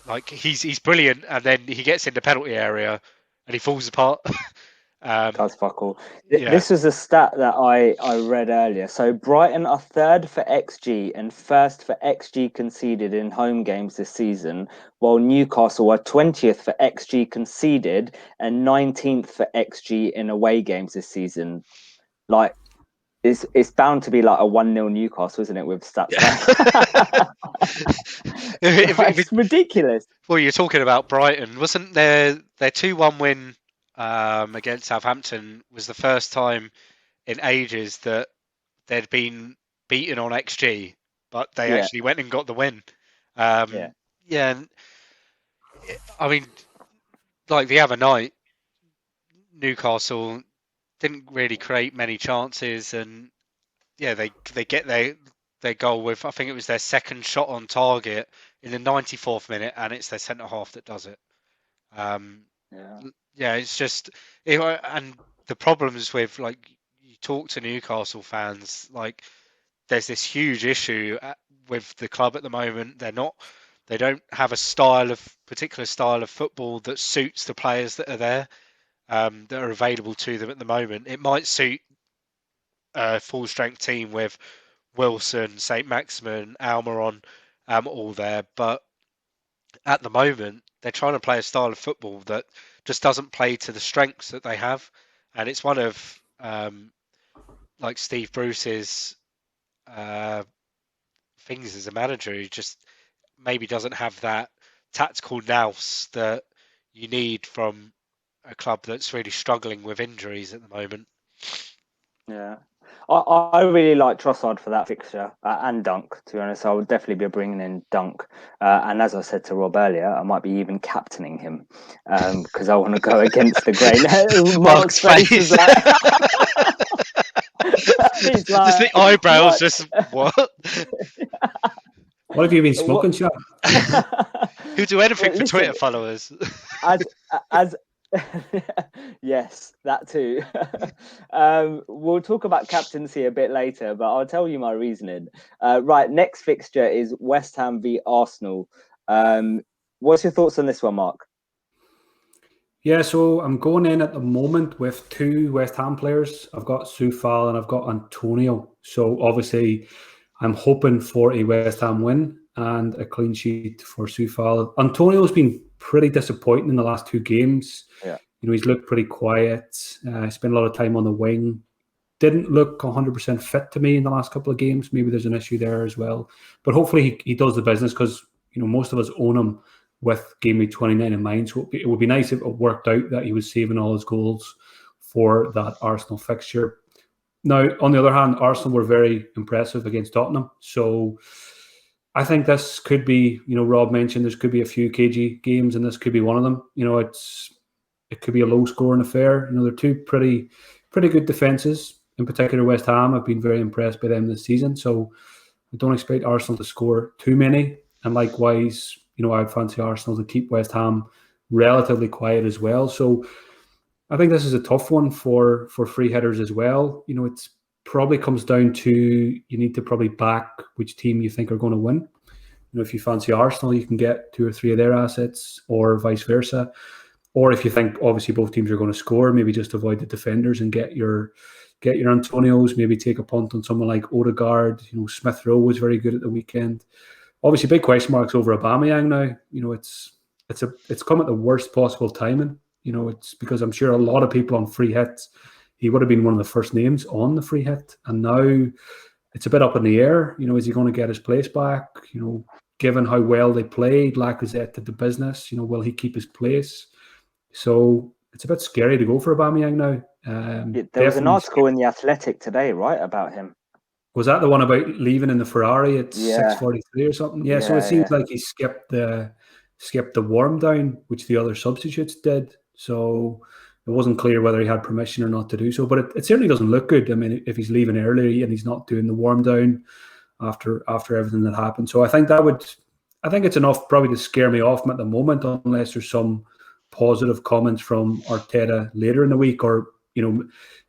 B: like he's brilliant, and then he gets in the penalty area and he falls apart.
A: Does fuck all.
B: Yeah.
A: This was a stat that I read earlier. So Brighton are third for XG and first for XG conceded in home games this season, while Newcastle are 20th for XG conceded and 19th for XG in away games this season. Like, it's bound to be like a 1-0 Newcastle, isn't it, with stats like it's ridiculous.
B: Well, you're talking about Brighton. Wasn't their 2-1 win against Southampton was the first time in ages that they'd been beaten on XG, but they actually went and got the win. And I mean, like the other night, Newcastle didn't really create many chances, and they get their goal with, I think it was their second shot on target in the 94th minute, and it's their centre half that does it. It's just and the problems with, like, you talk to Newcastle fans, like there's this huge issue with the club at the moment. They don't have a particular style of football that suits the players that are there, that are available to them at the moment. It might suit a full strength team with Wilson, St. Maximin, Almiron, all there, but at the moment they're trying to play a style of football that just doesn't play to the strengths that they have, and it's one of like Steve Bruce's things as a manager. He just maybe doesn't have that tactical nous that you need from a club that's really struggling with injuries at the moment.
A: Yeah, I really like Trossard for that fixture and Dunk, to be honest. I would definitely be bringing in Dunk. And as I said to Rob earlier, I might be even captaining him because I want to go against the grain. Mark's face is like...
B: He's like, just the eyebrows, just what?
C: What have you been smoking, Sean?
B: Who do anything for Twitter followers?
A: As yes, that too. We'll talk about captaincy a bit later, but I'll tell you my reasoning. Right, next fixture is West Ham v Arsenal. What's your thoughts on this one, Mark?
C: Yeah, so I'm going in at the moment with two West Ham players. I've got Soufal and I've got Antonio. So obviously I'm hoping for a West Ham win and a clean sheet for Soufal. Antonio's been pretty disappointing in the last two games.
A: Yeah.
C: You know, he's looked pretty quiet. Spent a lot of time on the wing. Didn't look 100% fit to me in the last couple of games. Maybe there's an issue there as well. But hopefully he does the business because, you know, most of us own him with Game Week 29 in mind. So it would be nice if it worked out that he was saving all his goals for that Arsenal fixture. Now, on the other hand, Arsenal were very impressive against Tottenham. So I think this could be, you know, Rob mentioned there could be a few cagey games and this could be one of them. You know, it could be a low-scoring affair. You know, they're two pretty good defences. In particular, West Ham, I've been very impressed by them this season. So I don't expect Arsenal to score too many. And likewise, you know, I'd fancy Arsenal to keep West Ham relatively quiet as well. So I think this is a tough one for free hitters as well. You know, it's probably comes down to you need to probably back which team you think are going to win. You know, if you fancy Arsenal, you can get two or three of their assets, or vice versa. Or if you think obviously both teams are going to score, maybe just avoid the defenders and get your Antonios. Maybe take a punt on someone like Odegaard. You know, Smith Rowe was very good at the weekend. Obviously, big question marks over Aubameyang now. You know, it's come at the worst possible timing. You know, it's because I'm sure a lot of people on free hits, he would have been one of the first names on the free hit, and now it's a bit up in the air. You know, is he going to get his place back? You know, given how well they played, Lacazette did the business. You know, will he keep his place? So it's a bit scary to go for Aubameyang now.
A: There was an article in The Athletic today, right, about him.
C: Was that the one about leaving in the Ferrari at 6:43 or something? Yeah, so it seems like he skipped the warm down, which the other substitutes did. So it wasn't clear whether he had permission or not to do so. But it certainly doesn't look good. I mean, if he's leaving early and he's not doing the warm down after everything that happened. So I think it's enough probably to scare me off at the moment, unless there's some positive comments from Arteta later in the week, or, you know,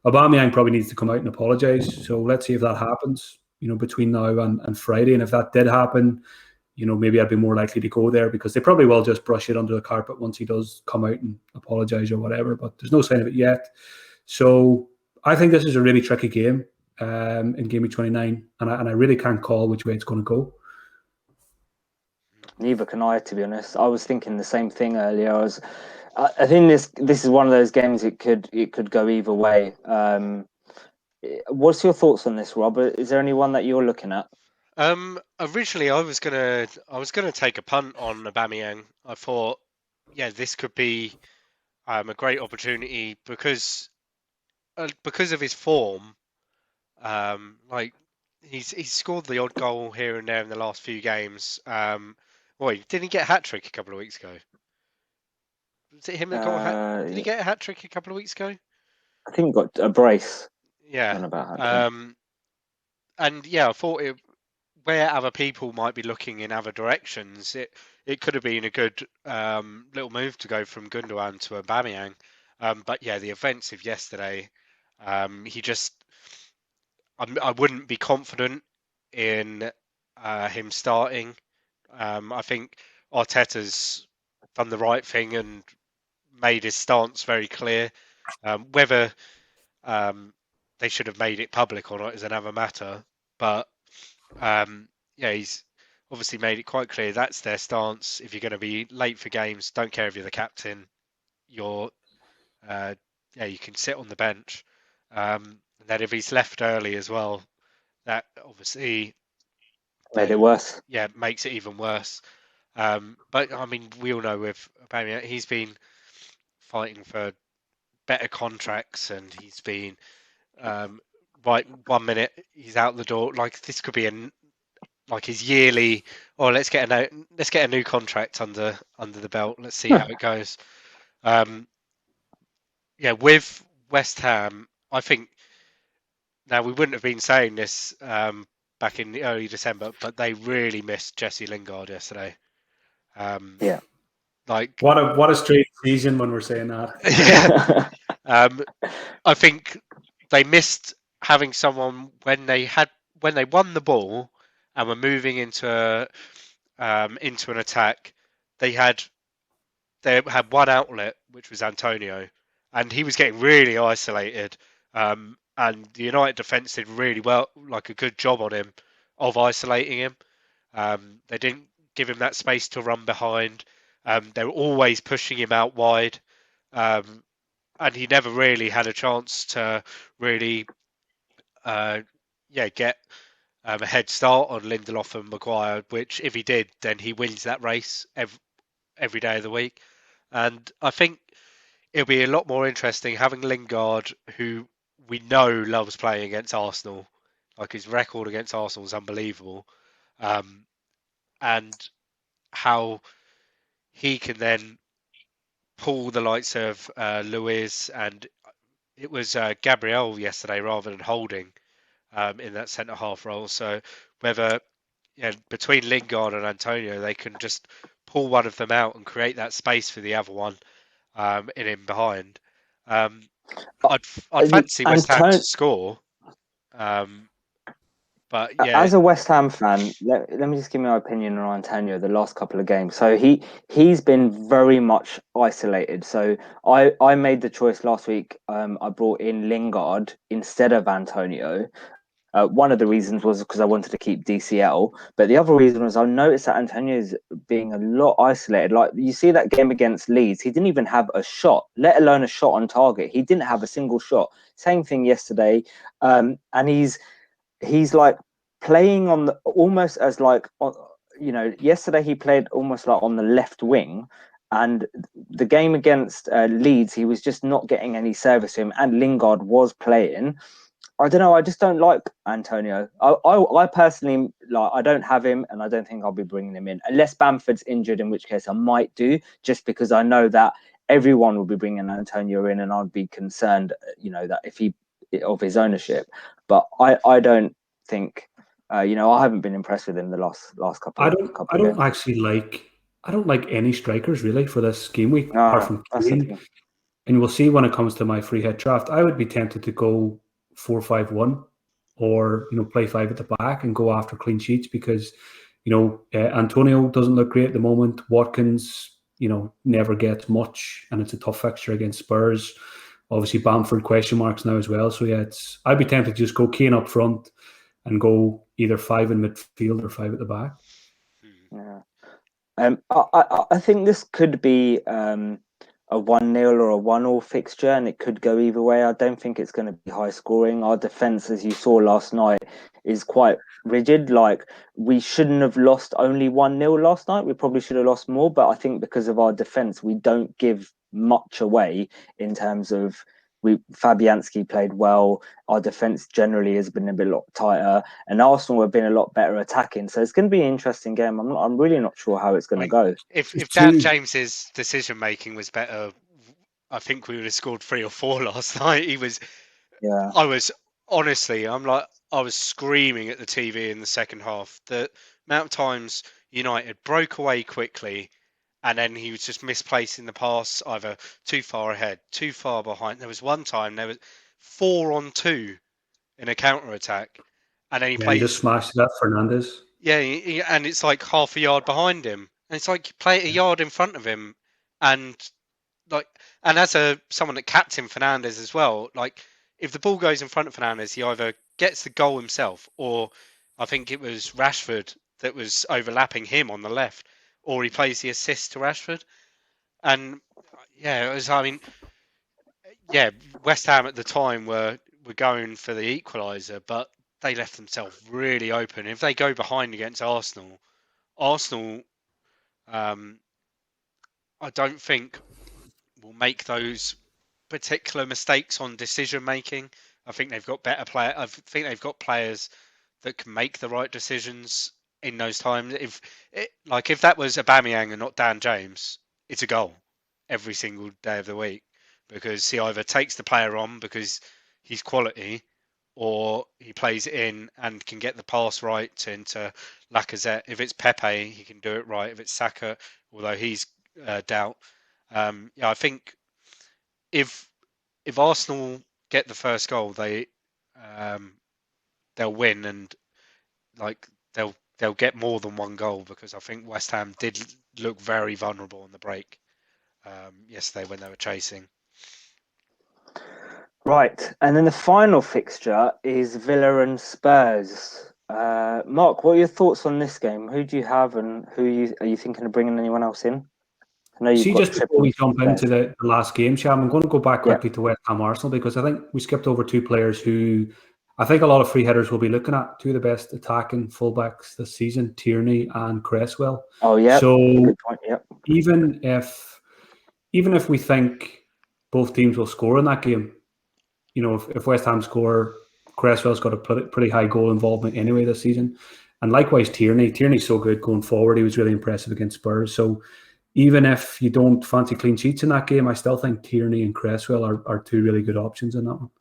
C: Aubameyang probably needs to come out and apologise. So let's see if that happens, you know, between now and Friday. And if that did happen, maybe I'd be more likely to go there, because they probably will just brush it under the carpet once he does come out and apologise or whatever. But there's no sign of it yet. So I think this is a really tricky game in Game Week 29, and I really can't call which way it's going to go.
A: Neither can I, to be honest. I was thinking the same thing earlier. I think this is one of those games it could go either way. What's your thoughts on this, Robert? Is there anyone that you're looking at?
B: Originally, I was gonna take a punt on Aubameyang. I thought, this could be a great opportunity because of his form. Like he's scored the odd goal here and there in the last few games. Didn't he get a hat trick a couple of weeks ago? Was it him that got a hat? Did he get a hat trick a couple of weeks ago?
A: I think he got a brace.
B: Yeah.
A: About
B: and I thought where other people might be looking in other directions, it could have been a good little move to go from Gundogan to Aubameyang. But the events of yesterday, I wouldn't be confident in him starting. I think Arteta's done the right thing and made his stance very clear. Whether they should have made it public or not is another matter. But he's obviously made it quite clear that's their stance. If you're going to be late for games, don't care if you're the captain. You can sit on the bench. And then if he's left early as well, that obviously
A: made it worse.
B: Yeah, makes it even worse. But I mean, we all know with Aubameyang, he's been fighting for better contracts, and he's been right 1 minute he's out the door. Like this could be his yearly. Oh, let's get a new contract under the belt. Let's see how it goes. With West Ham, I think now we wouldn't have been saying this back in the early December, but they really missed Jesse Lingard yesterday. Like
C: what a strange season when we're saying that.
B: I think they missed having someone when they won the ball and were moving into an attack. They had one outlet, which was Antonio, and he was getting really isolated. And the United defence did really well, like a good job on him of isolating him. They didn't give him that space to run behind. They were always pushing him out wide, and he never really had a chance to really, get a head start on Lindelof and Maguire. Which, if he did, then he wins that race every day of the week. And I think it'll be a lot more interesting having Lingard, who we know loves playing against Arsenal. Like his record against Arsenal is unbelievable, and how he can then pull the likes of Luiz, and it was Gabriel yesterday rather than Holding in that centre half role. So whether between Lingard and Antonio, they can just pull one of them out and create that space for the other one in behind. I'd fancy West Ham to score. But
A: as a West Ham fan, let me just give my opinion on Antonio the last couple of games. So he's been very much isolated. So I made the choice last week. I brought in Lingard instead of Antonio. One of the reasons was because I wanted to keep DCL, but the other reason was I noticed that Antonio is being a lot isolated. Like you see that game against Leeds, he didn't even have a shot, let alone a shot on target. He didn't have a single shot. Same thing yesterday, and he's like playing on the almost as like yesterday he played almost like on the left wing, and the game against Leeds he was just not getting any service to him, and Lingard was playing. I don't know. I just don't like Antonio. I personally I don't have him, and I don't think I'll be bringing him in unless Bamford's injured, in which case I might do, just because I know that everyone will be bringing Antonio in, and I'd be concerned, that if he of his ownership. But I don't think, I haven't been impressed with him the last couple.
C: I don't actually like. I don't like any strikers really for this game week apart from Kane. And we'll see when it comes to my free hit draft. I would be tempted to go 4-5-1 or play 5 at the back and go after clean sheets, because Antonio doesn't look great at the moment. Watkins, never gets much, and it's a tough fixture against Spurs. Obviously, Bamford question marks now as well. So yeah, I'd be tempted to just go Kane up front and go either 5 in midfield or 5 at the back.
A: Yeah. I think this could be a 1-0 or a 1-1 fixture, and it could go either way. I don't think it's going to be high scoring. Our defence, as you saw last night, is quite rigid. Like, we shouldn't have lost only 1-0 last night. We probably should have lost more, but I think because of our defence, we don't give much away in terms of Fabianski played well. Our defence generally has been a bit lot tighter, and Arsenal have been a lot better attacking. So it's going to be an interesting game. I'm really not sure how it's going to go.
B: If Dan James's decision making was better, I think we would have scored 3 or 4 last night. I was honestly, I was screaming at the TV in the second half. The amount of times United broke away quickly, and then he was just misplacing the pass, either too far ahead, too far behind. There was one time there was 4-on-2 in a counter attack, and then he
C: just smashed it at Fernandes.
B: Yeah, and it's like half a yard behind him, and it's like you play it a yard in front of him, and as someone that captained Fernandes as well, like, if the ball goes in front of Fernandes, he either gets the goal himself, or I think it was Rashford that was overlapping him on the left, or he plays the assist to Rashford. And yeah, West Ham at the time were going for the equaliser, but they left themselves really open. If they go behind against Arsenal, I don't think will make those particular mistakes on decision making. I think they've got better players. I think they've got players that can make the right decisions in those times. If that was Aubameyang and not Dan James, it's a goal every single day of the week, because he either takes the player on because he's quality, or he plays it in and can get the pass right into Lacazette. If it's Pepe, he can do it right. If it's Saka, although he's doubt. I think if Arsenal get the first goal, they'll win, and they'll get more than one goal, because I think West Ham did look very vulnerable on the break yesterday when they were chasing.
A: Right, and then the final fixture is Villa and Spurs. Mark, what are your thoughts on this game? Who do you have, and are you thinking of bringing anyone else in? I know you've got
C: just before we jump into the last game, Sham, I'm going to go back quickly to West Ham Arsenal, because I think we skipped over 2 players who I think a lot of free hitters will be looking at. 2 of the best attacking fullbacks this season, Tierney and Cresswell.
A: Oh yeah.
C: So
A: good point. Yep.
C: Even if we think both teams will score in that game, if West Ham score, Cresswell's got a pretty high goal involvement anyway this season, and likewise Tierney's so good going forward. He was really impressive against Spurs. So even if you don't fancy clean sheets in that game, I still think Tierney and Cresswell are 2 really good options in that one.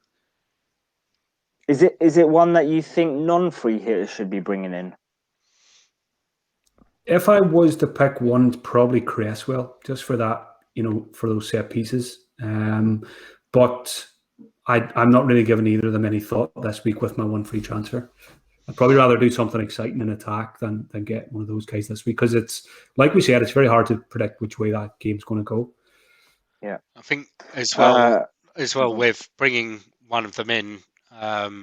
A: Is it one that you think non-free hitters should be bringing in?
C: If I was to pick one, it's probably Cresswell, just for that, for those set pieces. But I'm not really giving either of them any thought this week with my one free transfer. I'd probably rather do something exciting in attack than get one of those guys this week, because it's, like we said, it's very hard to predict which way that game's going to go.
A: Yeah,
C: I
B: think as well with bringing one of them in, I'd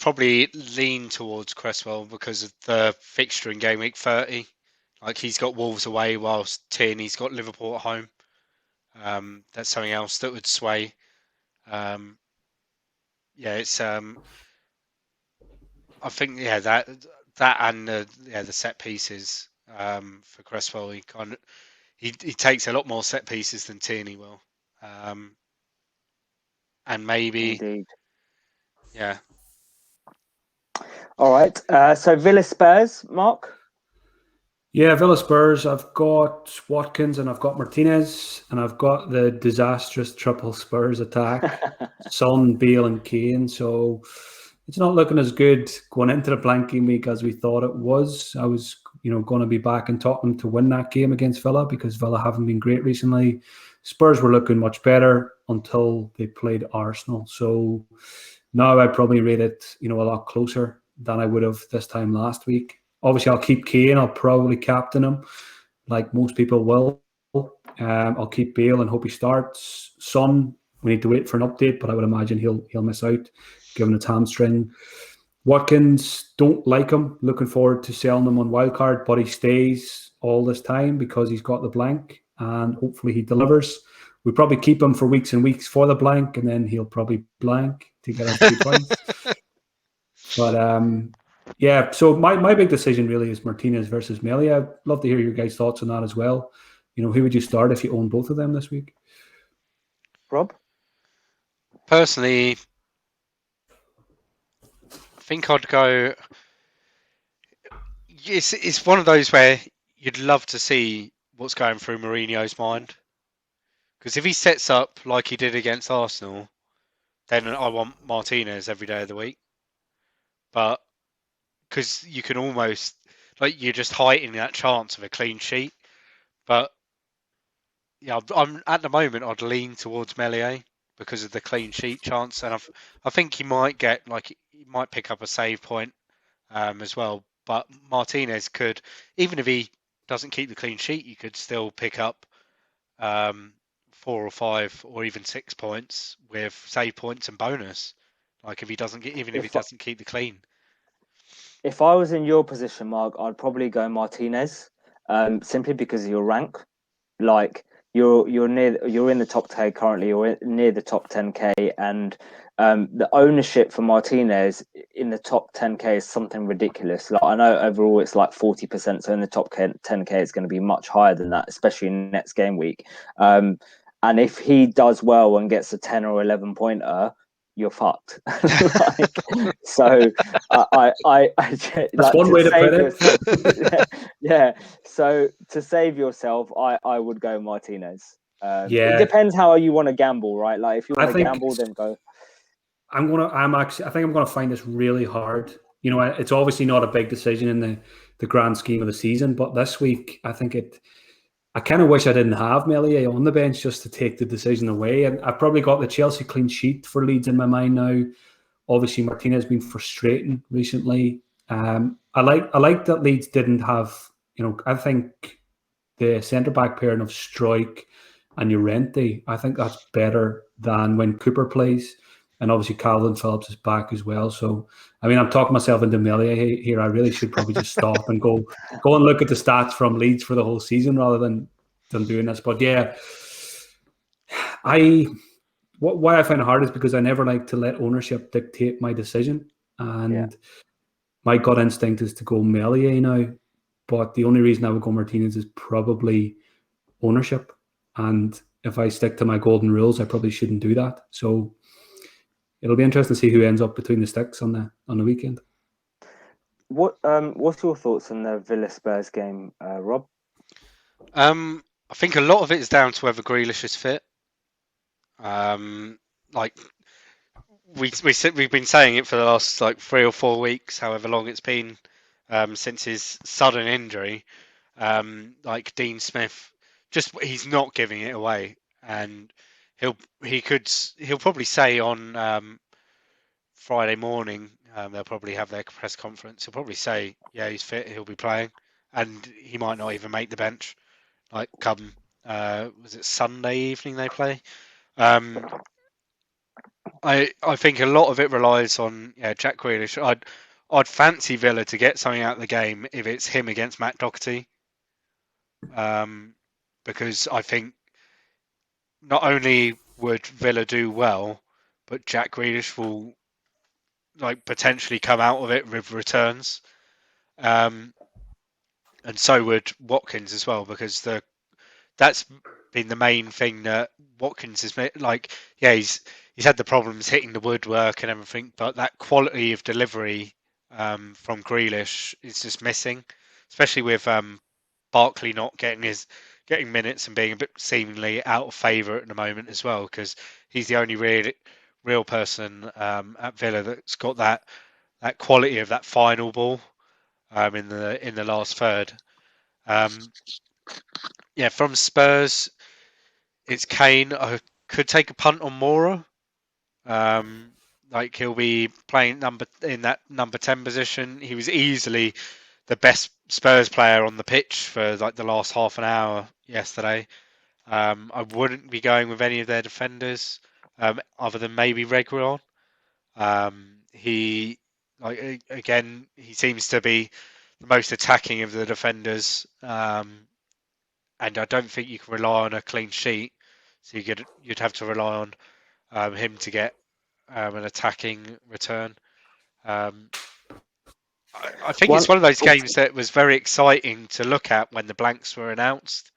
B: probably lean towards Cresswell because of the fixture in game week 30. Like, he's got Wolves away whilst Tierney's got Liverpool at home. That's something else that would sway. It's I think that and the set pieces for Cresswell, he takes a lot more set pieces than Tierney will, and maybe
A: indeed.
B: Yeah.
A: All right. So Villa Spurs, Mark.
C: Yeah, Villa Spurs. I've got Watkins and I've got Martinez, and I've got the disastrous triple Spurs attack: Son, Bale, and Kane. So it's not looking as good going into the blank game week as we thought it was. I was, going to be back in Tottenham to win that game against Villa, because Villa haven't been great recently. Spurs were looking much better until they played Arsenal. So now I probably rate it, a lot closer than I would have this time last week. Obviously, I'll keep Kane. I'll probably captain him, like most people will. I'll keep Bale and hope he starts. Son, we need to wait for an update, but I would imagine he'll miss out, given his hamstring. Watkins, don't like him. Looking forward to selling him on Wildcard, but he stays all this time because he's got the blank, and hopefully he delivers. We probably keep him for weeks and weeks for the blank, and then he'll probably blank to get us 2 points. But yeah, so my big decision really is Martinez versus Melia. I'd love to hear your guys' thoughts on that as well. Who would you start if you own both of them this week?
A: Rob?
B: Personally, I think I'd go. It's one of those where you'd love to see what's going through Mourinho's mind. Because if he sets up like he did against Arsenal, then I want Martinez every day of the week. But because you can almost, you're just heightening that chance of a clean sheet. But yeah, I'm at the moment I'd lean towards Meslier because of the clean sheet chance, and I think he might get he might pick up a save point as well. But Martinez could, even if he doesn't keep the clean sheet, you could still pick up 4 or 5 or even 6 points with save points and bonus. Like if he doesn't get, even if he doesn't keep the clean.
A: If I was in your position, Mark, I'd probably go Martinez, simply because of your rank. Like you're in the top 10 currently. You're near the top 10k, and the ownership for Martinez in the top 10k is something ridiculous. Like I know overall it's like 40%, so in the top 10k it's going to be much higher than that, especially in next game week. And if he does well and gets a 10 or 11 pointer, you're fucked. So
C: that's one way to put it.
A: Yeah. So to save yourself, I would go Martinez.
C: Yeah.
A: It depends how you want to gamble, right? Like if you want to gamble, then go.
C: I think I'm gonna find this really hard. It's obviously not a big decision in the grand scheme of the season, but this week I kind of wish I didn't have Meslier on the bench just to take the decision away. And I've probably got the Chelsea clean sheet for Leeds in my mind now. Obviously, Martinez has been frustrating recently. I like that Leeds didn't have, I think the centre-back pairing of Struijk and Llorente, I think that's better than when Cooper plays. And obviously, Calvin Phillips is back as well. So, I'm talking myself into Meslier here. I really should probably just stop and go and look at the stats from Leeds for the whole season rather than doing this. But yeah, why I find it hard is because I never like to let ownership dictate my decision. And my gut instinct is to go Meslier now. But the only reason I would go Martinez is probably ownership. And if I stick to my golden rules, I probably shouldn't do that. So it'll be interesting to see who ends up between the sticks on the weekend.
A: What's your thoughts on the Villa Spurs game, Rob?
B: I think a lot of it is down to whether Grealish is fit. We've been saying it for the last 3 or 4 weeks, however long it's been since his sudden injury. Dean Smith, he's not giving it away, and he'll probably say on Friday morning, they'll probably have their press conference. He'll probably say, yeah, he's fit, he'll be playing, and he might not even make the bench. Come, was it Sunday evening they play? I think a lot of it relies on Jack Grealish. I'd fancy Villa to get something out of the game if it's him against Matt Doherty, because I think not only would Villa do well, but Jack Grealish will potentially come out of it with returns, and so would Watkins as well, because that's been the main thing that Watkins has made. He's had the problems hitting the woodwork and everything, but that quality of delivery from Grealish is just missing, especially with Barkley not getting minutes and being a bit seemingly out of favour at the moment as well, because he's the only real person at Villa that's got that quality of that final ball in the last third. From Spurs, it's Kane. I could take a punt on Mora. Like he'll be playing in that number 10 position. He was easily the best Spurs player on the pitch for like the last half an hour yesterday. I wouldn't be going with any of their defenders other than maybe Reguilon. He seems to be the most attacking of the defenders, and I don't think you can rely on a clean sheet. So you'd have to rely on him to get an attacking return. I think it's one of those games that was very exciting to look at when the blanks were announced.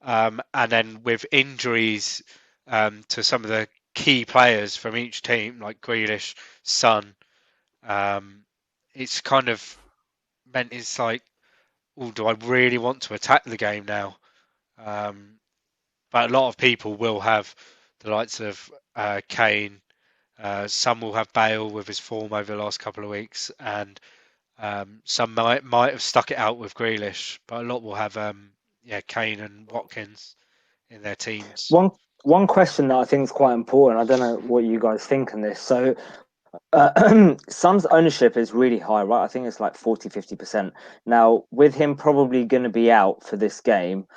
B: And then with injuries to some of the key players from each team, like Grealish, Son, it's kind of meant it's like, oh, do I really want to attack the game now? But a lot of people will have the likes of Kane. Some will have Bale with his form over the last couple of weeks, and some might have stuck it out with Grealish, but a lot will have Kane and Watkins in their teams.
A: One question that I think is quite important. I don't know what you guys think on this. So Son's ownership is really high, right? I think it's like 40-50%. Now, with him probably going to be out for this game,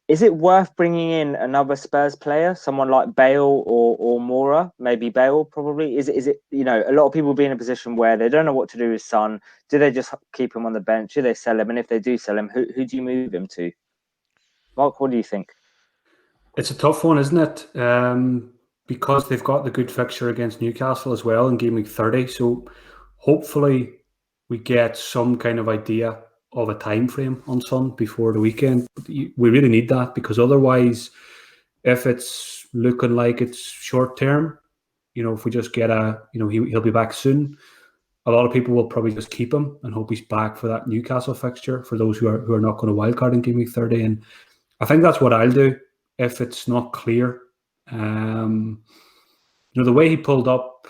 A: is it worth bringing in another Spurs player, someone like Bale or Moura? Maybe Bale, probably. Is it? A lot of people be in a position where they don't know what to do with Son. Do they just keep him on the bench? Do they sell him? And if they do sell him, who do you move him to? Mark, what do you think?
C: It's a tough one, isn't it? Because they've got the good fixture against Newcastle as well in game week 30. So hopefully we get some kind of idea of a time frame on Son before the weekend. We really need that, because otherwise, if it's looking like it's short term, if we just get he'll be back soon. A lot of people will probably just keep him and hope he's back for that Newcastle fixture, for those who are not going to wildcard in game week 30. And I think that's what I'll do if it's not clear. The way he pulled up,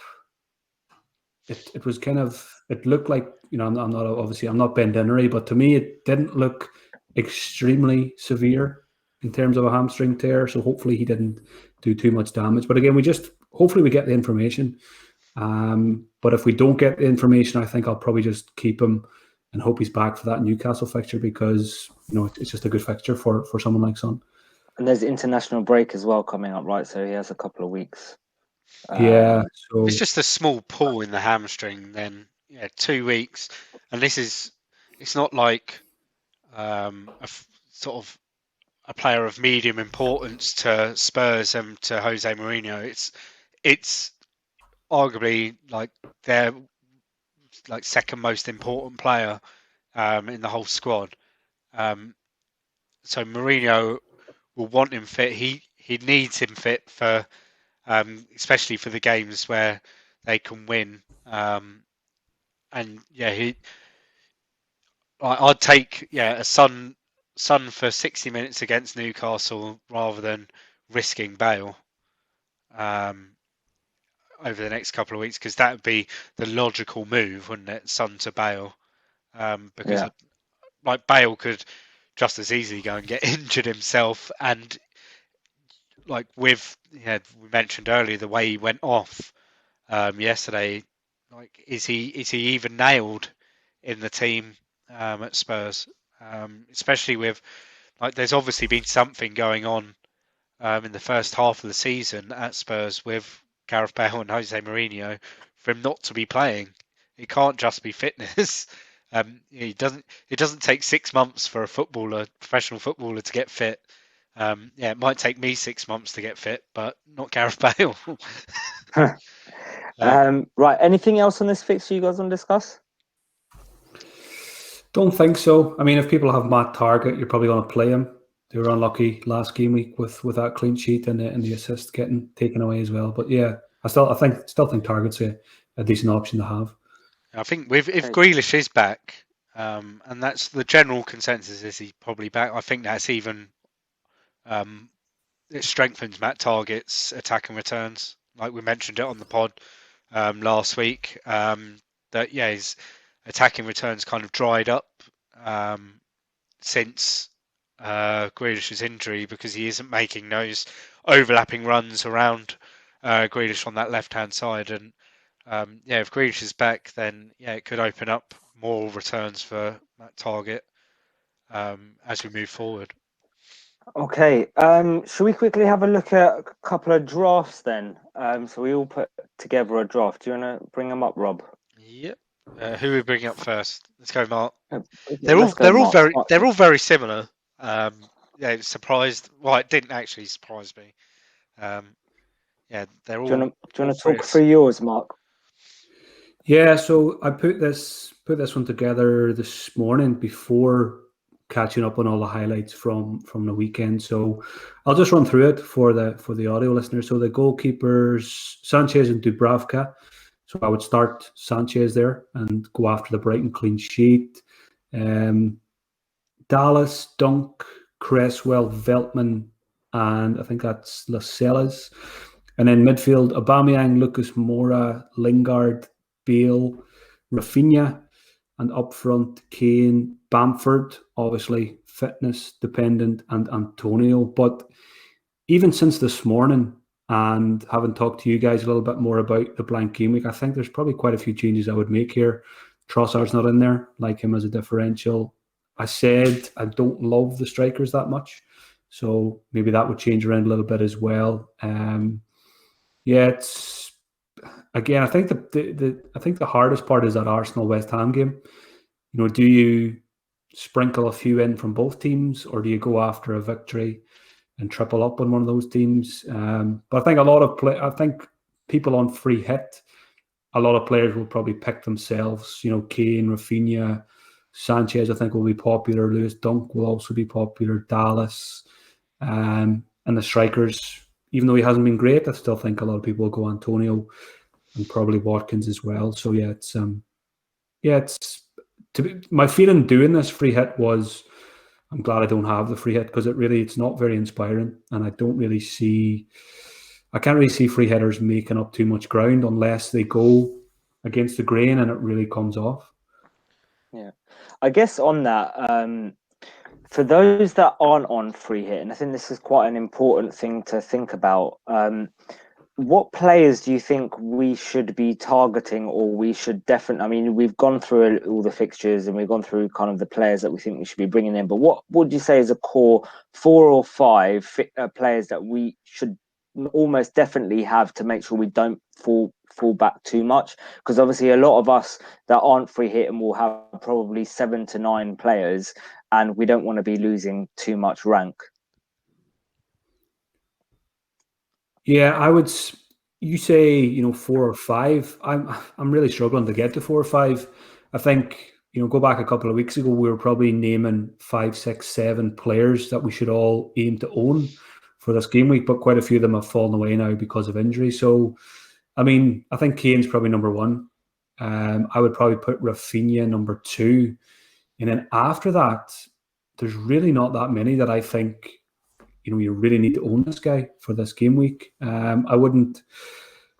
C: it was kind of, it looked like, I'm not Ben Dinnery, but to me it didn't look extremely severe in terms of a hamstring tear. So hopefully he didn't do too much damage. But again, hopefully we get the information. But if we don't get the information, I think I'll probably just keep him and hope he's back for that Newcastle fixture, because it's just a good fixture for someone like Son.
A: And there's international break as well coming up, right? So he has a couple of weeks.
C: So
B: it's just a small pull in the hamstring. Then 2 weeks, and it's not like sort of a player of medium importance to Spurs and to Jose Mourinho. It's arguably like their second most important player in the whole squad. So Mourinho will want him fit. He needs him fit for especially for the games where they can win. I'd take a Son for 60 minutes against Newcastle rather than risking Bale over the next couple of weeks, because that would be the logical move, wouldn't it? Son to Bale, because Bale could just as easily go and get injured himself, and we mentioned earlier the way he went off yesterday. Is he even nailed in the team at Spurs? Especially with there's obviously been something going on in the first half of the season at Spurs with Gareth Bale and Jose Mourinho for him not to be playing. It can't just be fitness. It doesn't take 6 months for a professional footballer to get fit. It might take me 6 months to get fit, but not Gareth Bale.
A: Right. Anything else on this fixture you guys want to discuss?
C: Don't think so. I mean, if people have Matt Targett, you're probably going to play him. They were unlucky last game week with that clean sheet and the assist getting taken away as well. But yeah, I still think Targett's a decent option to have.
B: I think if Grealish is back, and that's the general consensus, is he's probably back. I think that's even it strengthens Matt Targett's attack and returns, like we mentioned it on the pod last week. That his attacking returns kind of dried up since Grealish's injury, because he isn't making those overlapping runs around Grealish on that left-hand side. And if Grealish is back, then it could open up more returns for that target as we move forward.
A: Okay, should we quickly have a look at a couple of drafts then? So we all put together a draft. Do you want to bring them up, Rob?
B: Yep. Who are we bringing up first? Let's go, Mark.
A: Let's go, Mark.
B: They're all very similar. It surprised. Well, it didn't actually surprise me. They're all.
A: Do you want to talk through yours, Mark?
C: Yeah, so I put this one together this morning before catching up on all the highlights from the weekend. So I'll just run through it for the audio listeners. So the goalkeepers, Sanchez and Dubravka. So I would start Sanchez there and go after the Brighton clean sheet. Dallas, Dunk, Cresswell, Veltman, and I think that's Lascelles. And then midfield, Aubameyang, Lucas Moura, Lingard, Bale, Rafinha, and up front, Kane, Bamford, obviously fitness dependent, and Antonio. But even since this morning, and having talked to you guys a little bit more about the blank game week, I think there's probably quite a few changes I would make here. Trossard's not in there, like him as a differential. I said I don't love the strikers that much, so maybe that would change around a little bit as well. It's again. I think the hardest part is that Arsenal West Ham game. Do you sprinkle a few in from both teams, or do you go after a victory and triple up on one of those teams? But I think I think people on free hit, a lot of players will probably pick themselves. Kane, Rafinha, Sanchez, I think will be popular. Lewis Dunk will also be popular. Dallas, and the strikers. Even though he hasn't been great, I still think a lot of people will go Antonio and probably Watkins as well. So my feeling doing this free hit was I'm glad I don't have the free hit because it's not very inspiring, and I can't really see free hitters making up too much ground unless they go against the grain and it really comes off.
A: Yeah, I guess on that, for those that aren't on free hit, and I think this is quite an important thing to think about, what players do you think we should be targeting, or we should definitely? I mean, we've gone through all the fixtures and we've gone through kind of the players that we think we should be bringing in, but what would you say is a core 4 or 5 players that we should almost definitely have to make sure we don't fall back too much? Because obviously a lot of us that aren't free hit and will have probably 7 to 9 players, and we don't want to be losing too much rank.
C: Yeah, you say 4 or 5. I'm really struggling to get to 4 or 5. I think go back a couple of weeks ago, we were probably naming 5, 6, 7 players that we should all aim to own for this game week, but quite a few of them have fallen away now because of injury. So, I mean, I think Kane's probably number 1. I would probably put Rafinha number 2, and then after that, there's really not that many that I think you really need to own this guy for this game week. I wouldn't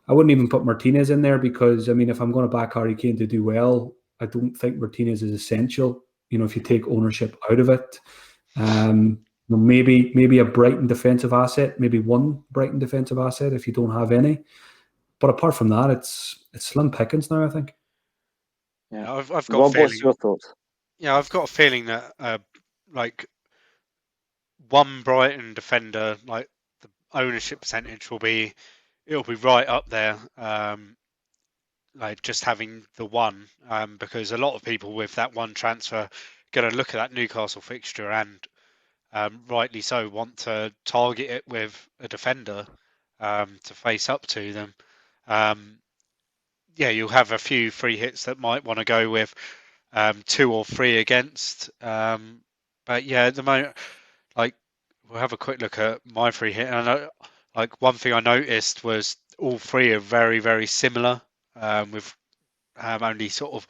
C: even put Martinez in there because, I mean, if I'm going to back Harry Kane to do well, I don't think Martinez is essential. If you take ownership out of it, maybe a Brighton defensive asset, maybe one Brighton defensive asset if you don't have any. But apart from that, it's slim pickings now, I think.
A: Yeah,
B: I've got
A: Rob, what's your thoughts?
B: Yeah, I've got a feeling that like one Brighton defender, like the ownership percentage it'll be right up there. Like just having the one, because a lot of people with that one transfer going to look at that Newcastle fixture and rightly so want to target it with a defender to face up to them. You'll have a few free hits that might want to go with 2 or 3 against. But yeah, at the moment, like we'll have a quick look at my free hit. And I know, like one thing I noticed was all 3 are very, very similar, with only sort of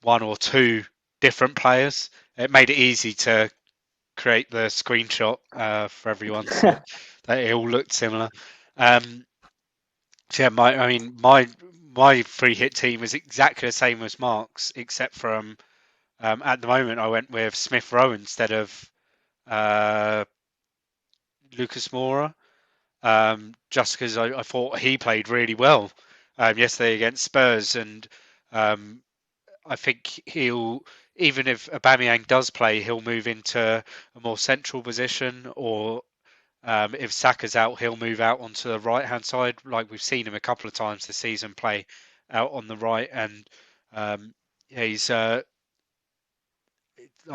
B: 1 or 2 different players. It made it easy to create the screenshot for everyone so that it all looked similar. So yeah, my free hit team is exactly the same as Mark's, except from at the moment I went with Smith Rowe instead of Lucas Moura. just because I thought he played really well yesterday against Spurs, and I think he'll, even if Aubameyang does play, he'll move into a more central position, or if Saka's out, he'll move out onto the right-hand side, like we've seen him a couple of times this season play out on the right. And he's, I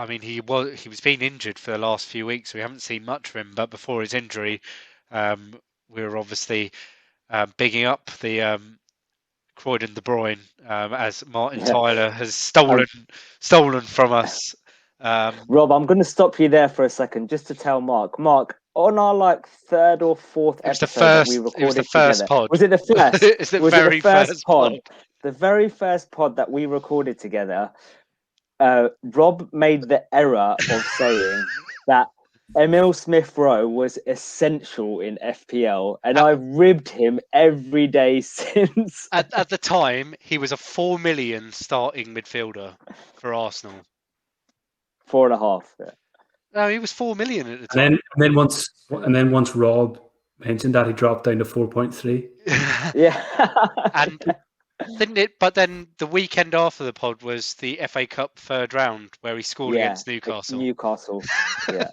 B: mean, he was being injured for the last few weeks, so we haven't seen much of him. But before his injury, we were obviously bigging up the Croydon De Bruyne, as Martin Tyler has stolen from us.
A: Rob, I'm going to stop you there for a second just to tell Mark, on our third or fourth episode that we recorded together, was it the first?
B: It's the very first pod.
A: The very first pod that we recorded together. Rob made the error of saying that Emil Smith-Rowe was essential in FPL, and I've ribbed him every day since.
B: At the time, he was a 4 million starting midfielder for Arsenal.
A: 4.5. Yeah.
B: No, he was 4 million at the time.
C: And then once Rob mentioned that, he dropped down to 4.3.
A: Yeah.
B: And didn't it? But then the weekend after the pod was the FA Cup third round where he scored against Newcastle.
A: Yeah.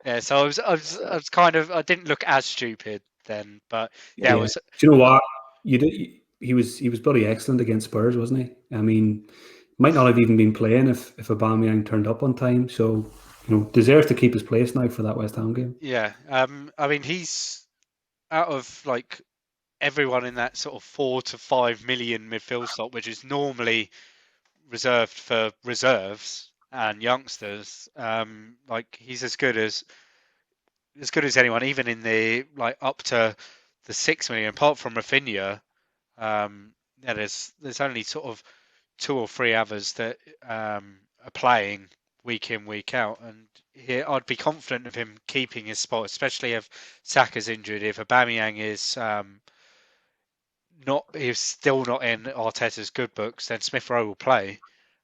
B: Yeah. So I was kind of, I didn't look as stupid then, but yeah.
C: Do you know what? He was bloody excellent against Spurs, wasn't he? I mean, might not have even been playing if Aubameyang turned up on time. So deserves to keep his place now for that West Ham game.
B: Yeah. I mean, he's out of everyone in that sort of 4 to 5 million midfield slot, which is normally reserved for reserves and youngsters. He's as good as anyone, even in the up to the 6 million. Apart from Rafinha, there's only sort of 2 or 3 others that are playing week in, week out, and I'd be confident of him keeping his spot, especially if Saka's injured. If Aubameyang is he's still not in Arteta's good books, then Smith-Rowe will play,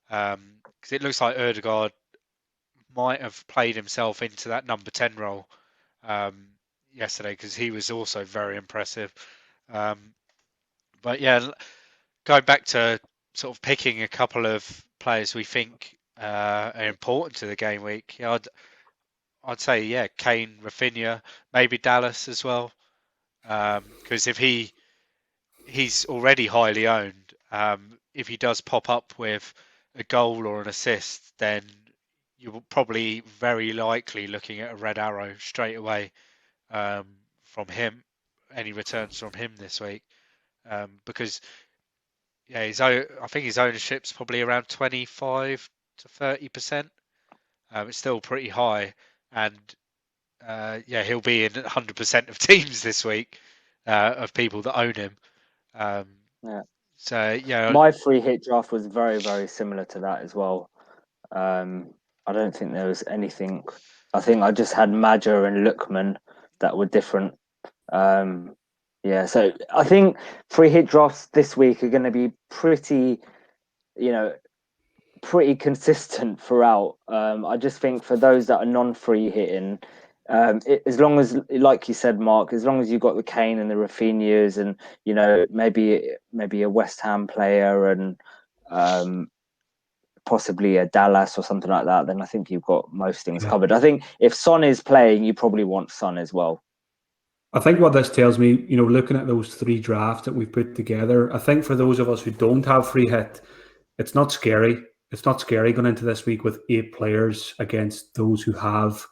B: because it looks like Ødegaard might have played himself into that number 10 role yesterday, because he was also very impressive. But yeah, going back to sort of picking a couple of players we think are important to the game week, I'd say Kane, Rafinha, maybe Dallas as well, because if he's already highly owned, if he does pop up with a goal or an assist, then you're probably very likely looking at a red arrow straight away from him, any returns from him this week, because I think his ownership's probably around 25 to 30%. It's still pretty high, and he'll be in 100% of teams this week of people that own him. So
A: my free hit draft was very, very similar to that as well. I don't think there was anything. I think I just had Maja and Lookman that were different. So I think free hit drafts this week are going to be pretty consistent throughout. I just think for those that are non-free hitting, as long as, like you said, Mark, as long as you've got the Kane and the Rafinhas, and maybe a West Ham player and possibly a Dallas or something like that, then I think you've got most things covered. I think if Son is playing, you probably want Son as well.
C: I think what this tells me, looking at those 3 drafts that we've put together, I think for those of us who don't have free hit, it's not scary. It's not scary going into this week with 8 players against those who have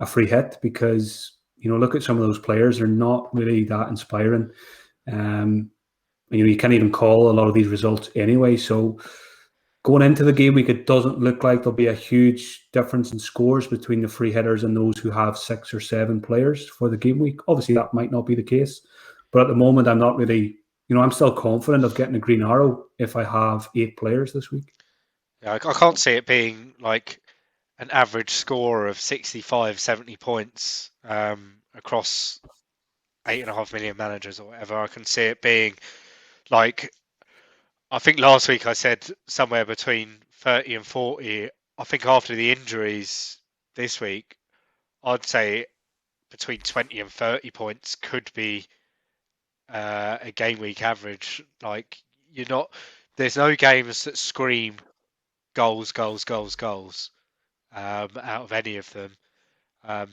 C: a free hit, because, look at some of those players. They're not really that inspiring. You can't even call a lot of these results anyway. So going into the game week, it doesn't look like there'll be a huge difference in scores between the free hitters and those who have 6 or 7 players for the game week. Obviously, that might not be the case, but at the moment, I'm not really, I'm still confident of getting a green arrow if I have 8 players this week.
B: Yeah, I can't see it being like an average score of 65, 70 points across 8.5 million managers or whatever. I can see it being like, I think last week I said somewhere between 30 and 40. I think after the injuries this week, I'd say between 20 and 30 points could be a game week average. Like there's no games that scream goals out of any of them. I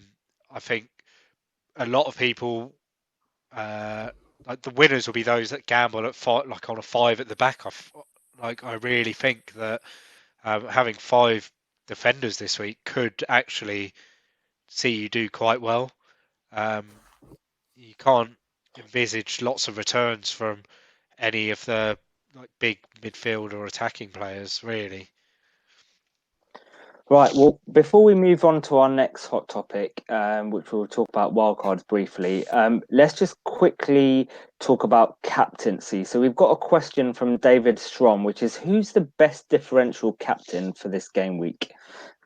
B: think a lot of people like the winners will be those that gamble at five, like on a 5 at the back. I really think that having 5 defenders this week could actually see you do quite well. You can't envisage lots of returns from any of the like big midfield or attacking players, really.
A: Right, well, before we move on to our next hot topic, which we'll talk about wildcards briefly, let's just quickly talk about captaincy. So we've got a question from David Strom, which is, who's the best differential captain for this game week?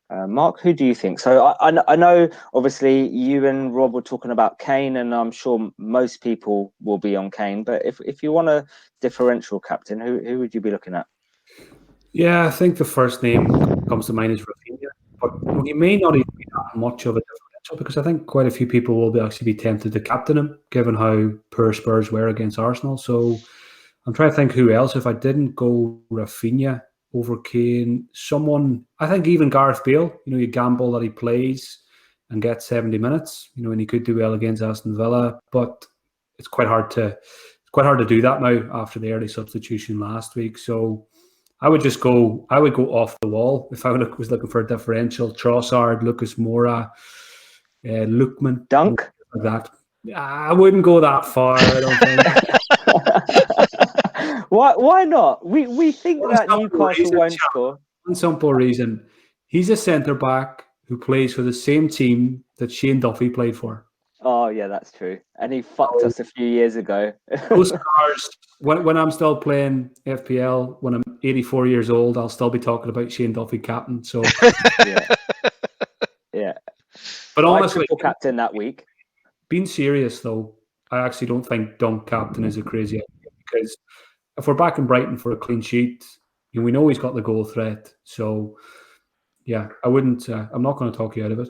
A: Mark, who do you think? So I know, obviously, you and Rob were talking about Kane, and I'm sure most people will be on Kane. But if you want a differential captain, who would you be looking at?
C: Yeah, I think the first name comes to mind is Rafinha, but he may not even be that much of a differential because I think quite a few people will actually be tempted to captain him, given how poor Spurs were against Arsenal. So I'm trying to think who else. If I didn't go Rafinha over Kane, someone, I think even Gareth Bale, you gamble that he plays and gets 70 minutes, and he could do well against Aston Villa, but it's quite hard to do that now after the early substitution last week. So I would go off the wall if I was looking for a differential. Trossard, Lucas Moura, Lookman.
A: Dunk?
C: Like that. I wouldn't go that far, I don't think.
A: Why not? We think that Newcastle won't score.
C: One simple reason. He's a centre-back who plays for the same team that Shane Duffy played for.
A: Oh, yeah, that's true. And he fucked us a few years ago.
C: Those scars, when I'm still playing FPL, when I'm 84 years old, I'll still be talking about Shane Duffy captain. So,
A: yeah.
C: But honestly,
A: captain that week.
C: Being serious though, I actually don't think dunk captain is a crazy idea because if we're back in Brighton for a clean sheet, we know he's got the goal threat. So, yeah, I wouldn't. I'm not going to talk you out of it.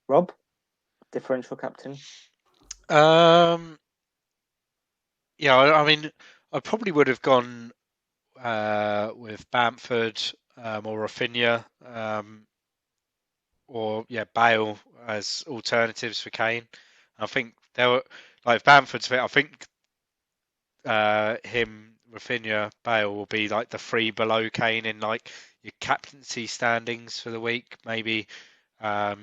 A: Rob, differential captain.
B: Yeah, I mean, I probably would have gone with Bamford or Rafinha, or Bale as alternatives for Kane. I think there were like Bamford's fit. I think him, Rafinha, Bale will be like the 3 below Kane in like your captaincy standings for the week. Maybe a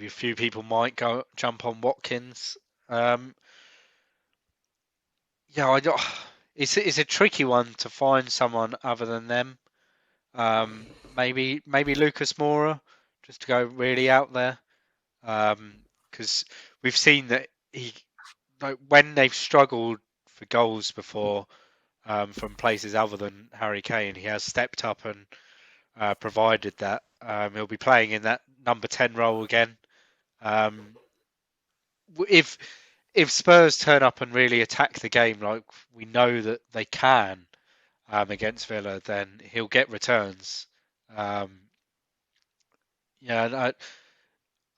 B: few people might jump on Watkins. It's a tricky one to find someone other than them. Maybe Lucas Moura, just to go really out there, because we've seen that when they've struggled for goals before from places other than Harry Kane, he has stepped up and provided that. He'll be playing in that number 10 role again. If Spurs turn up and really attack the game like we know that they can against Villa, then he'll get returns. Other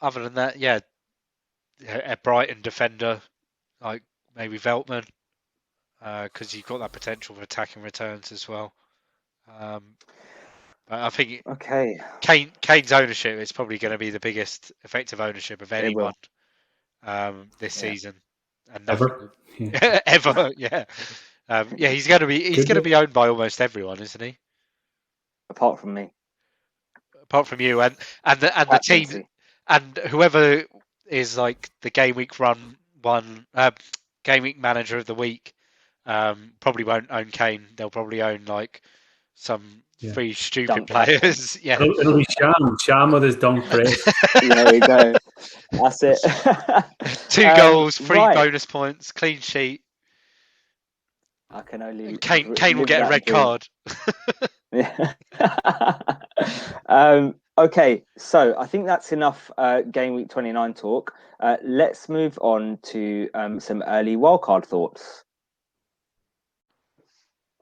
B: than that, a Brighton defender like maybe Veltman, because you've got that potential for attacking returns as well. But I think Kane's ownership is probably going to be the biggest effective ownership of anyone this season. And
C: ever,
B: ever, yeah. He's going to be owned by almost everyone, isn't he?
A: Apart from me.
B: Apart from you and the team and whoever is like the game week game week manager of the week, probably won't own Kane. They'll probably own like some 3 stupid players.
C: It'll be Sham with his dunk brace.
A: There we go. That's it.
B: 2 goals, 3 bonus points, clean sheet.
A: I can only.
B: Kane will get a red card.
A: Yeah. Okay, so I think that's enough game week 29 talk. Let's move on to some early wildcard thoughts.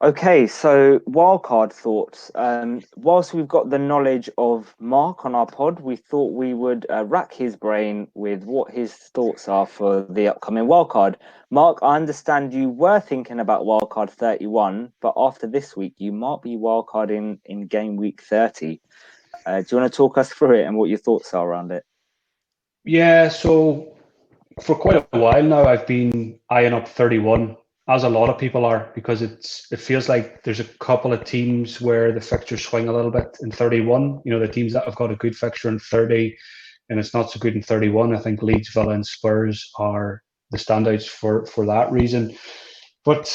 A: Okay, so wildcard thoughts. Whilst we've got the knowledge of Mark on our pod, we thought we would rack his brain with what his thoughts are for the upcoming wildcard. Mark, I understand you were thinking about wildcard 31, but after this week, you might be wildcarding in game week 30. Do you want to talk us through it and what your thoughts are around it?
C: Yeah, so for quite a while now, I've been eyeing up 31, as a lot of people are, because it feels like there's a couple of teams where the fixtures swing a little bit in 31. You know, the teams that have got a good fixture in 30 and it's not so good in 31. I think Leeds, Villa, and Spurs are the standouts for that reason. But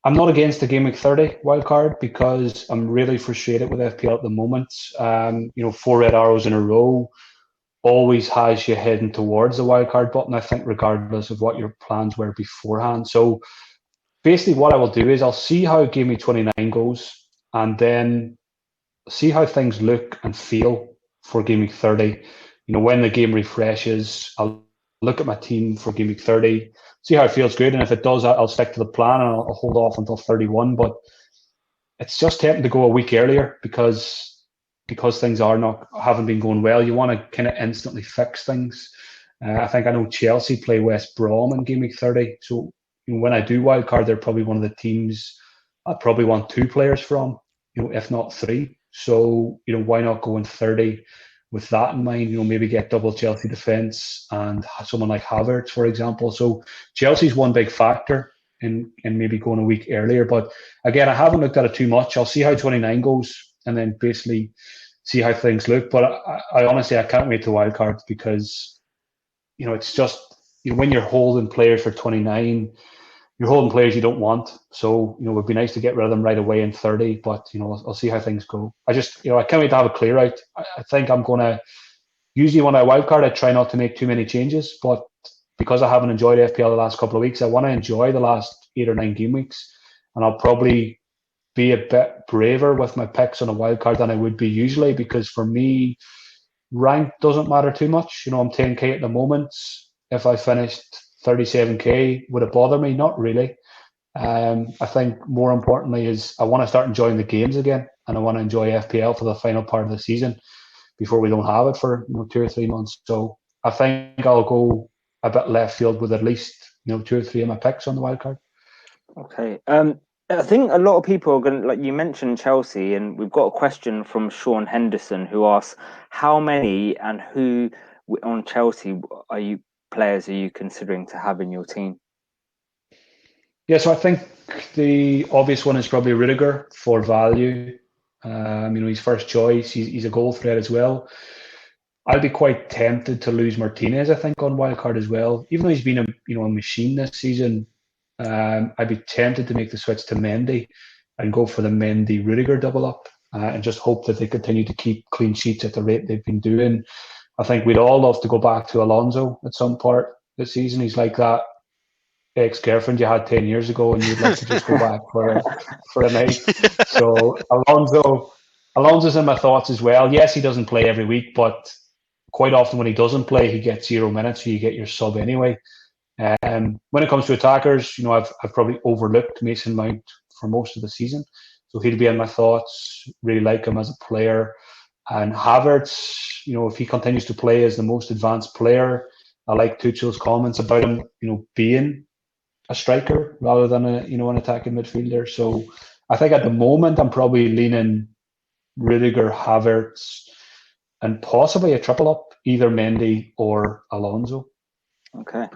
C: I'm not against the game week 30 wildcard because I'm really frustrated with FPL at the moment. You know, 4 red arrows in a row always has you heading towards the wildcard button, I think, regardless of what your plans were beforehand. So basically what I will do is I'll see how game week 29 goes and then see how things look and feel for game week 30. You know, when the game refreshes, I'll look at my team for game week 30, see how it feels good. And if it does, I'll stick to the plan and I'll hold off until 31. But it's just tempting to go a week earlier because things haven't been going well. You want to kind of instantly fix things. I think I know Chelsea play West Brom in game week 30. So you know, when I do wildcard, they're probably one of the teams I'd probably want 2 players from, you know, if not 3. So, you know, why not go in 30 with that in mind? You know, maybe get double Chelsea defence and someone like Havertz, for example. So Chelsea's one big factor in maybe going a week earlier. But again, I haven't looked at it too much. I'll see how 29 goes and then basically see how things look. But I honestly, I can't wait to wildcard because, you know, it's just, you know, when you're holding players for 29, you're holding players you don't want. So, you know, it would be nice to get rid of them right away in 30, but, you know, I'll see how things go. I can't wait to have a clear out. I think I'm going to, usually when I wildcard, I try not to make too many changes, but because I haven't enjoyed FPL the last couple of weeks, I want to enjoy the last 8 or 9 game weeks. And I'll probably be a bit braver with my picks on a wildcard than I would be usually, because for me, rank doesn't matter too much. You know, I'm 10k at the moment. If I finished 37k, would it bother me? Not really. I think more importantly is I want to start enjoying the games again, and I want to enjoy FPL for the final part of the season before we don't have it for 2 or 3 months. So I think I'll go a bit left field with at least 2 or 3 of my picks on the wildcard.
A: Okay. I think a lot of people are going to, like you mentioned Chelsea, and we've got a question from Sean Henderson who asks, how many and who on Chelsea players are you considering to have in your team?
C: Yeah, so I think the obvious one is probably Rudiger for value. His first choice. He's a goal threat as well. I'd be quite tempted to lose Martinez, I think, on wildcard as well. Even though he's been a machine this season, I'd be tempted to make the switch to Mendy and go for the Mendy Rudiger double up and just hope that they continue to keep clean sheets at the rate they've been doing. I think we'd all love to go back to Alonso at some part this season. He's like that ex-girlfriend you had 10 years ago and you'd like to just go back for a night. So Alonso's in my thoughts as well. Yes, he doesn't play every week, but quite often when he doesn't play, he gets 0 minutes, so you get your sub anyway. When it comes to attackers, I've probably overlooked Mason Mount for most of the season, so he'll be in my thoughts. Really like him as a player. And Havertz, if he continues to play as the most advanced player, I like Tuchel's comments about him, being a striker rather than an attacking midfielder. So I think at the moment I'm probably leaning Rudiger, Havertz, and possibly a triple up, either Mendy or Alonso.
A: Okay.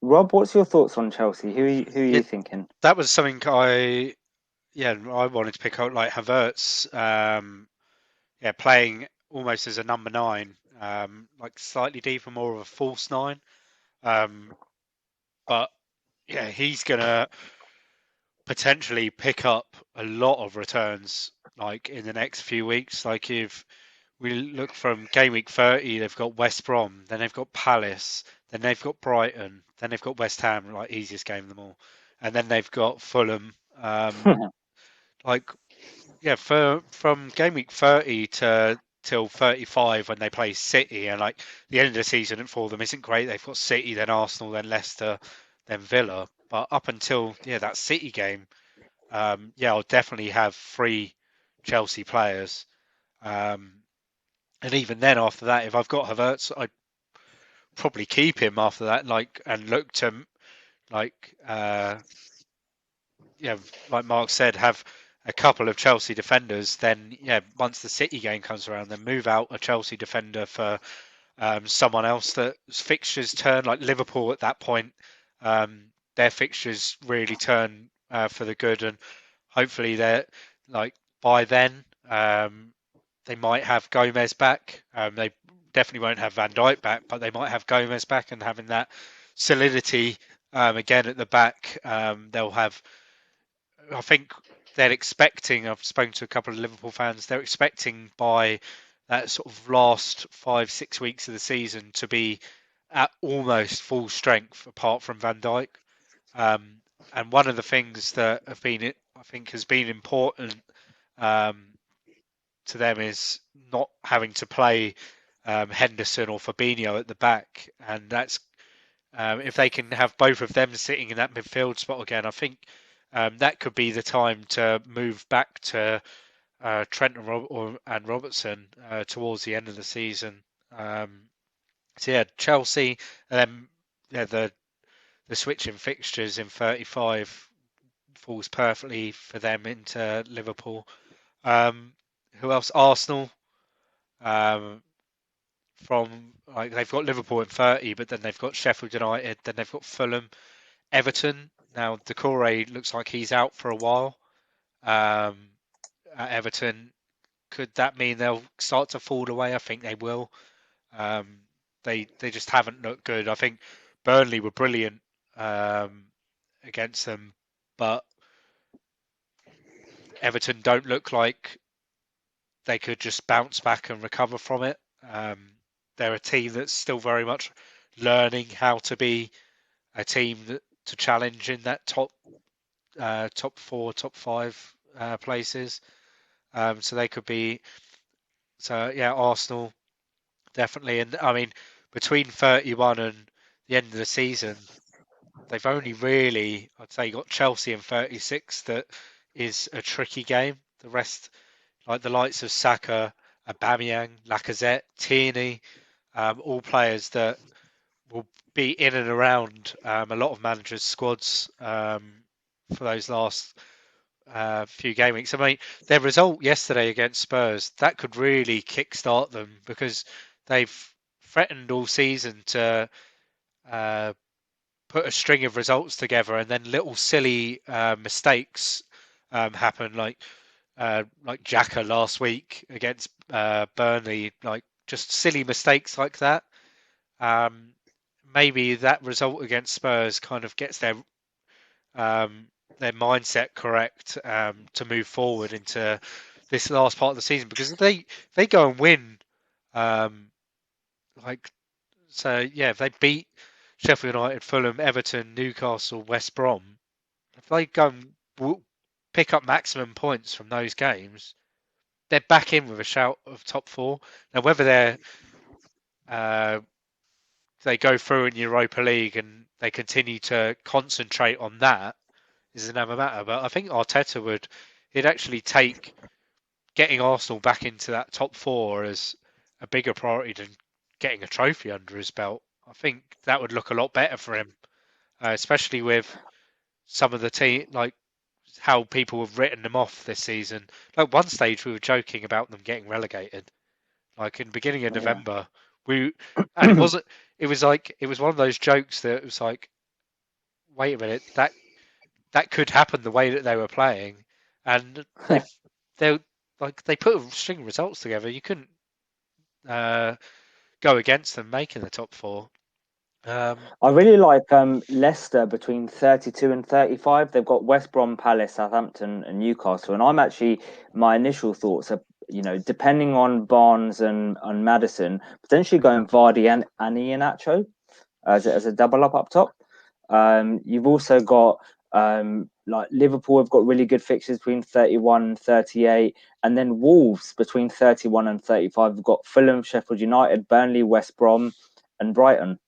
A: Rob, what's your thoughts on Chelsea? Who are you thinking?
B: That was something I wanted to pick out, like Havertz, playing almost as a number 9, like slightly deeper, more of a false 9. But yeah, he's gonna potentially pick up a lot of returns, like in the next few weeks. Like if we look from game week 30, they've got West Brom, then they've got Palace, then they've got Brighton, then they've got West Ham, like easiest game of them all, and then they've got Fulham. From game week 30 till 35 when they play City, and like the end of the season for them isn't great. They've got City, then Arsenal, then Leicester, then Villa. But up until that City game, I'll definitely have 3 Chelsea players. And even then, after that, if I've got Havertz, I'd probably keep him after that, and look to, like Mark said, have a couple of Chelsea defenders. Then, once the City game comes around, then move out a Chelsea defender for someone else that's fixtures turn, like Liverpool at that point. Their fixtures really turn for the good, and hopefully they're by then they might have Gomez back. They definitely won't have Van Dijk back, but they might have Gomez back, and having that solidity again at the back, they'll have. I think they're expecting. I've spoken to a couple of Liverpool fans. They're expecting by that sort of last 5-6 weeks of the season to be at almost full strength, apart from Van Dijk. And one of the things that has been important to them is not having to play Henderson or Fabinho at the back, and that's if they can have both of them sitting in that midfield spot again, I think that could be the time to move back to Trent and Robertson towards the end of the season. Chelsea, and then the switch in fixtures in 35 falls perfectly for them into Liverpool. Who else? Arsenal. They've got Liverpool in 30, but then they've got Sheffield United, then they've got Fulham, Everton. Now Decore looks like he's out for a while. At Everton, could that mean they'll start to fall away? I think they will. They just haven't looked good. I think Burnley were brilliant against them, but Everton don't look like they could just bounce back and recover from it. They're a team that's still very much learning how to be a team to challenge in that top 4, top 5 places. So they could be. So Arsenal definitely. And I mean, between 31 and the end of the season, they've only really, I'd say, got Chelsea in 36. That is a tricky game. The rest, like the likes of Saka, Aubameyang, Lacazette, Tierney, all players that will be in and around a lot of managers' squads for those last few game weeks. I mean, their result yesterday against Spurs, that could really kickstart them, because they've threatened all season to put a string of results together, and then little silly mistakes happen, like Xhaka last week against Burnley, like just silly mistakes like that. Maybe that result against Spurs kind of gets their mindset correct to move forward into this last part of the season, because if they go and win, if they beat Sheffield United, Fulham, Everton, Newcastle, West Brom, if they go and pick up maximum points from those games, they're back in with a shout of top 4. Now, whether they go through in Europa League and they continue to concentrate on that is another matter. But I think Arteta he'd actually take getting Arsenal back into that top 4 as a bigger priority than getting a trophy under his belt. I think that would look a lot better for him, especially with some of the team, like how people have written them off this season. Like one stage we were joking about them getting relegated, like in the beginning of November. And it wasn't. It was one of those jokes that it was like, wait a minute, that could happen the way that they were playing, and they put a string of results together. You couldn't go against them making the top 4.
A: I really like Leicester between 32 and 35. They've got West Brom, Palace, Southampton, and Newcastle. And my initial thoughts are, depending on Barnes and Maddison, potentially going Vardy and Iheanacho as a double up top. You've also got like Liverpool have got really good fixtures between 31 and 38, and then Wolves between 31 and 35. We've got Fulham, Sheffield United, Burnley, West Brom, and Brighton.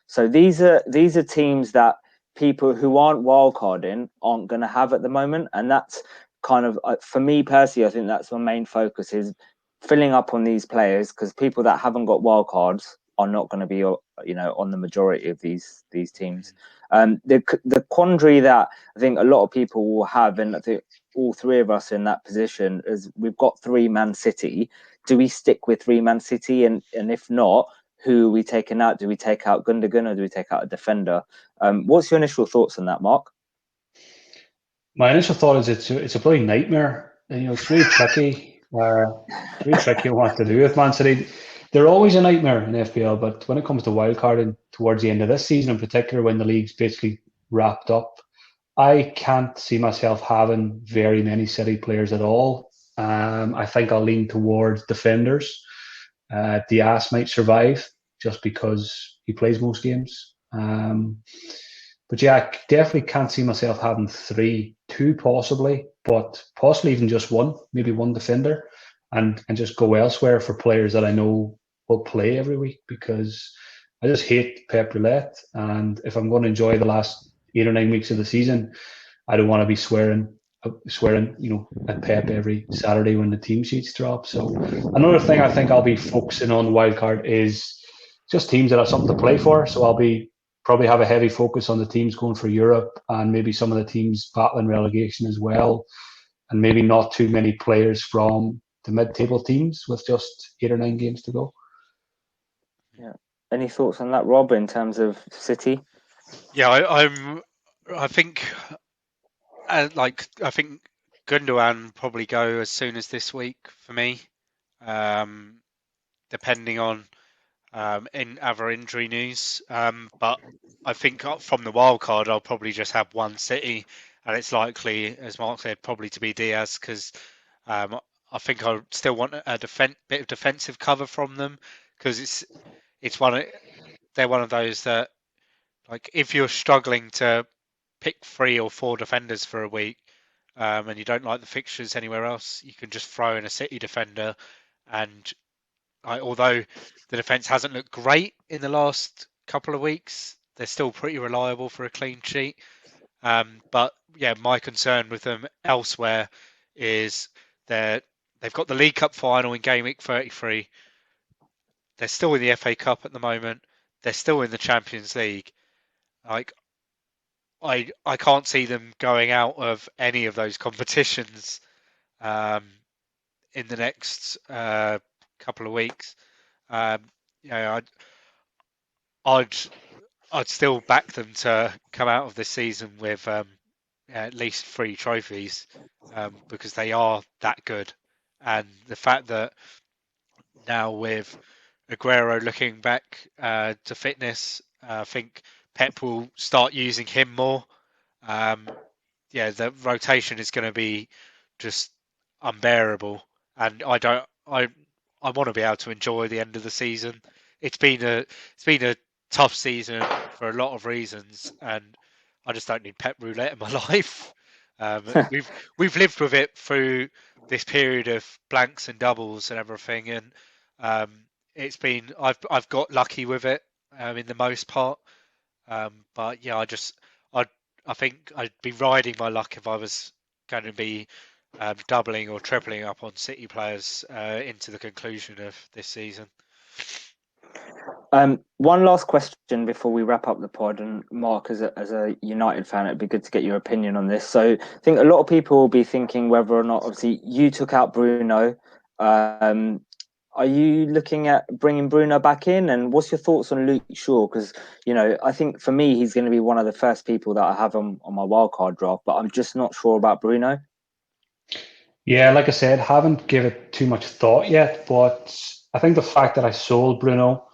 A: So these are teams that people who aren't wildcarding aren't going to have at the moment. And that's kind of, for me personally, I think that's my main focus, is filling up on these players, because people that haven't got wildcards are not going to be, on the majority of these teams. The quandary that I think a lot of people will have, and I think all three of us in that position, is we've got 3 Man City. Do we stick with 3 Man City? And if not, who are we taking out? Do we take out Gundogan, or do we take out a defender? What's your initial thoughts on that, Mark?
C: My initial thought is it's a bloody nightmare. And, it's really tricky. Really tricky what to do with Man City. They're always a nightmare in FPL, but when it comes to wildcarding towards the end of this season in particular, when the league's basically wrapped up, I can't see myself having very many City players at all. I think I'll lean towards defenders. Diaz might survive just because he plays most games. But yeah, I definitely can't see myself having 3, 2 possibly, but possibly even just 1, maybe 1 defender, and just go elsewhere for players that I know will play every week, because I just hate Pep Roulette. And if I'm going to enjoy the last 8 or 9 weeks of the season, I don't want to be swearing, at Pep every Saturday when the team sheets drop. So another thing I think I'll be focusing on the wildcard is just teams that have something to play for. So I'll be probably have a heavy focus on the teams going for Europe, and maybe some of the teams battling relegation as well, and maybe not too many players from the mid-table teams with just 8 or 9 games to go.
A: Yeah. Any thoughts on that, Rob, in terms of City?
B: Yeah, I think Gundogan probably go as soon as this week for me, depending on in other injury news. But I think from the wild card, I'll probably just have 1 City, and it's likely, as Mark said, probably to be Diaz, because I think I still want a bit of defensive cover from them, because they're one of those that, like, if you're struggling to pick 3 or 4 defenders for a week, and you don't like the fixtures anywhere else, you can just throw in a City defender. And although the defence hasn't looked great in the last couple of weeks, they're still pretty reliable for a clean sheet. But yeah, my concern with them elsewhere is they've got the League Cup final in game week 33. They're still in the FA Cup at the moment. They're still in the Champions League. Like, I can't see them going out of any of those competitions in the next couple of weeks. I'd still back them to come out of this season with at least 3 trophies, because they are that good. And the fact that now with Aguero looking back to fitness, I think Pep will start using him more. The rotation is going to be just unbearable, and I want to be able to enjoy the end of the season. It's been a tough season for a lot of reasons, and I just don't need Pep Roulette in my life. We've lived with it through this period of blanks and doubles and everything, and I've got lucky with it in the most part. But yeah, I think I'd be riding my luck if I was going to be doubling or tripling up on City players into the conclusion of this season.
A: One last question before we wrap up the pod, and Mark, as a United fan, it'd be good to get your opinion on this. So I think a lot of people will be thinking whether or not, obviously, you took out Bruno. Are you looking at bringing Bruno back in? And what's your thoughts on Luke Shaw? Because, I think for me, he's going to be one of the first people that I have on my wildcard draft, but I'm just not sure about Bruno.
C: Yeah, like I said, haven't given it too much thought yet, but I think the fact that I sold Bruno,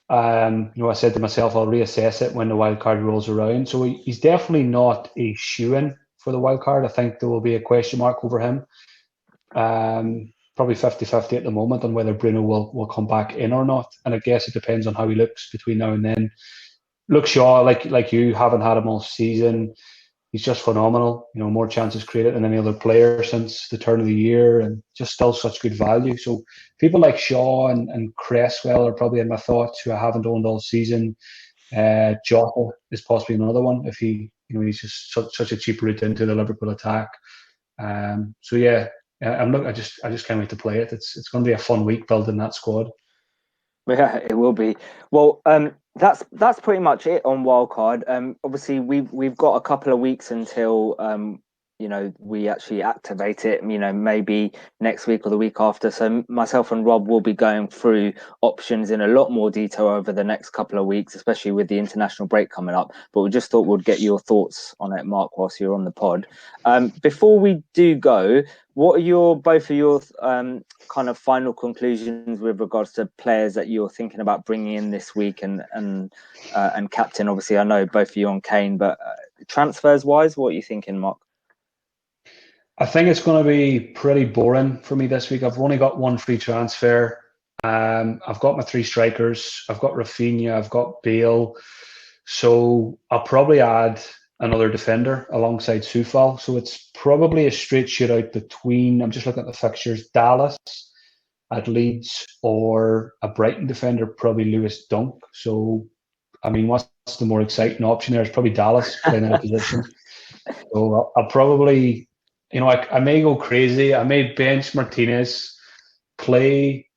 C: I said to myself, I'll reassess it when the wildcard rolls around. So he's definitely not a shoo-in for the wildcard. I think there will be a question mark over him. Probably 50-50 at the moment on whether Bruno will come back in or not. And I guess it depends on how he looks between now and then. Luke Shaw, like you, haven't had him all season. He's just phenomenal. More chances created than any other player since the turn of the year, and just still such good value. So people like Shaw and Cresswell are probably in my thoughts, who I haven't owned all season. Jota is possibly another one if he's just such a cheap route into the Liverpool attack. So yeah, I just can't wait to play it. It's going to be a fun week building that squad.
A: Yeah, it will be. Well, that's pretty much it on Wildcard. Obviously we've got a couple of weeks until we actually activate it. Maybe next week or the week after. So myself and Rob will be going through options in a lot more detail over the next couple of weeks, especially with the international break coming up. But we just thought we'd get your thoughts on it, Mark, whilst you're on the pod. Before we do go, what are both of your kind of final conclusions with regards to players that you're thinking about bringing in this week and captain? Obviously, I know both of you on Kane, but transfers wise, what are you thinking, Mark?
C: I think it's going to be pretty boring for me this week. I've only got one free transfer. I've got my three strikers. I've got Rafinha. I've got Bale. So I'll probably add another defender alongside Soufal. So it's probably a straight shootout between, I'm just looking at the fixtures, Dallas at Leeds or a Brighton defender, probably Lewis Dunk. So, I mean, what's the more exciting option there? It's probably Dallas playing in a position. So I'll probably, I may go crazy. I may bench Martinez, play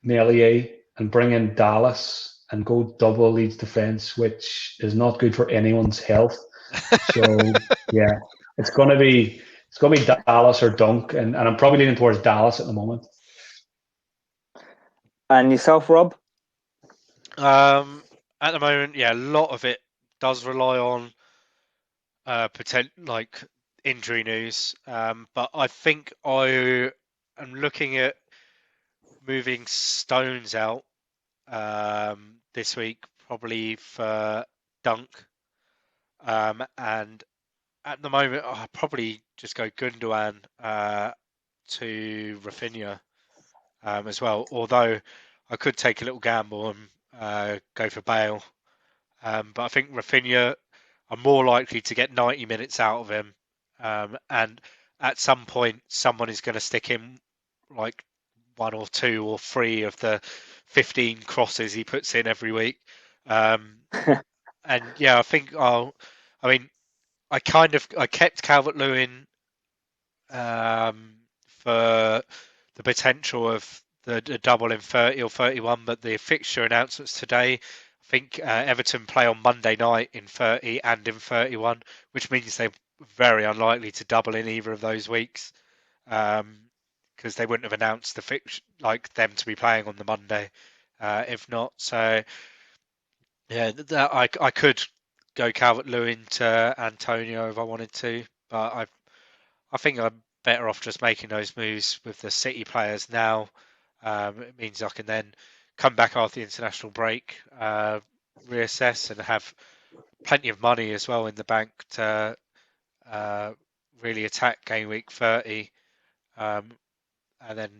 C: Meslier, and bring in Dallas and go double Leeds defence, which is not good for anyone's health. So yeah, it's gonna be Dallas or Dunk, and I'm probably leaning towards Dallas at the moment.
A: And yourself, Rob?
B: At the moment, yeah, a lot of it does rely on like injury news. But I think I am looking at moving Stones out this week, probably for Dunk. And at the moment, I'll probably just go Gundogan to Rafinha as well. Although I could take a little gamble and go for Bale. But I think Rafinha, I'm more likely to get 90 minutes out of him. And at some point, someone is going to stick him like 1 or 2 or 3 of the 15 crosses he puts in every week. And yeah, I think I kept Calvert-Lewin for the potential of the double in 30 or 31, but the fixture announcements today, I think Everton play on Monday night in 30 and in 31, which means they're very unlikely to double in either of those weeks, because they wouldn't have announced the fixture, like them to be playing on the Monday, if not. So yeah, I could go Calvert-Lewin to Antonio if I wanted to, but I think I'm better off just making those moves with the City players now. It means I can then come back after the international break, reassess, and have plenty of money as well in the bank to really attack game week 30, and then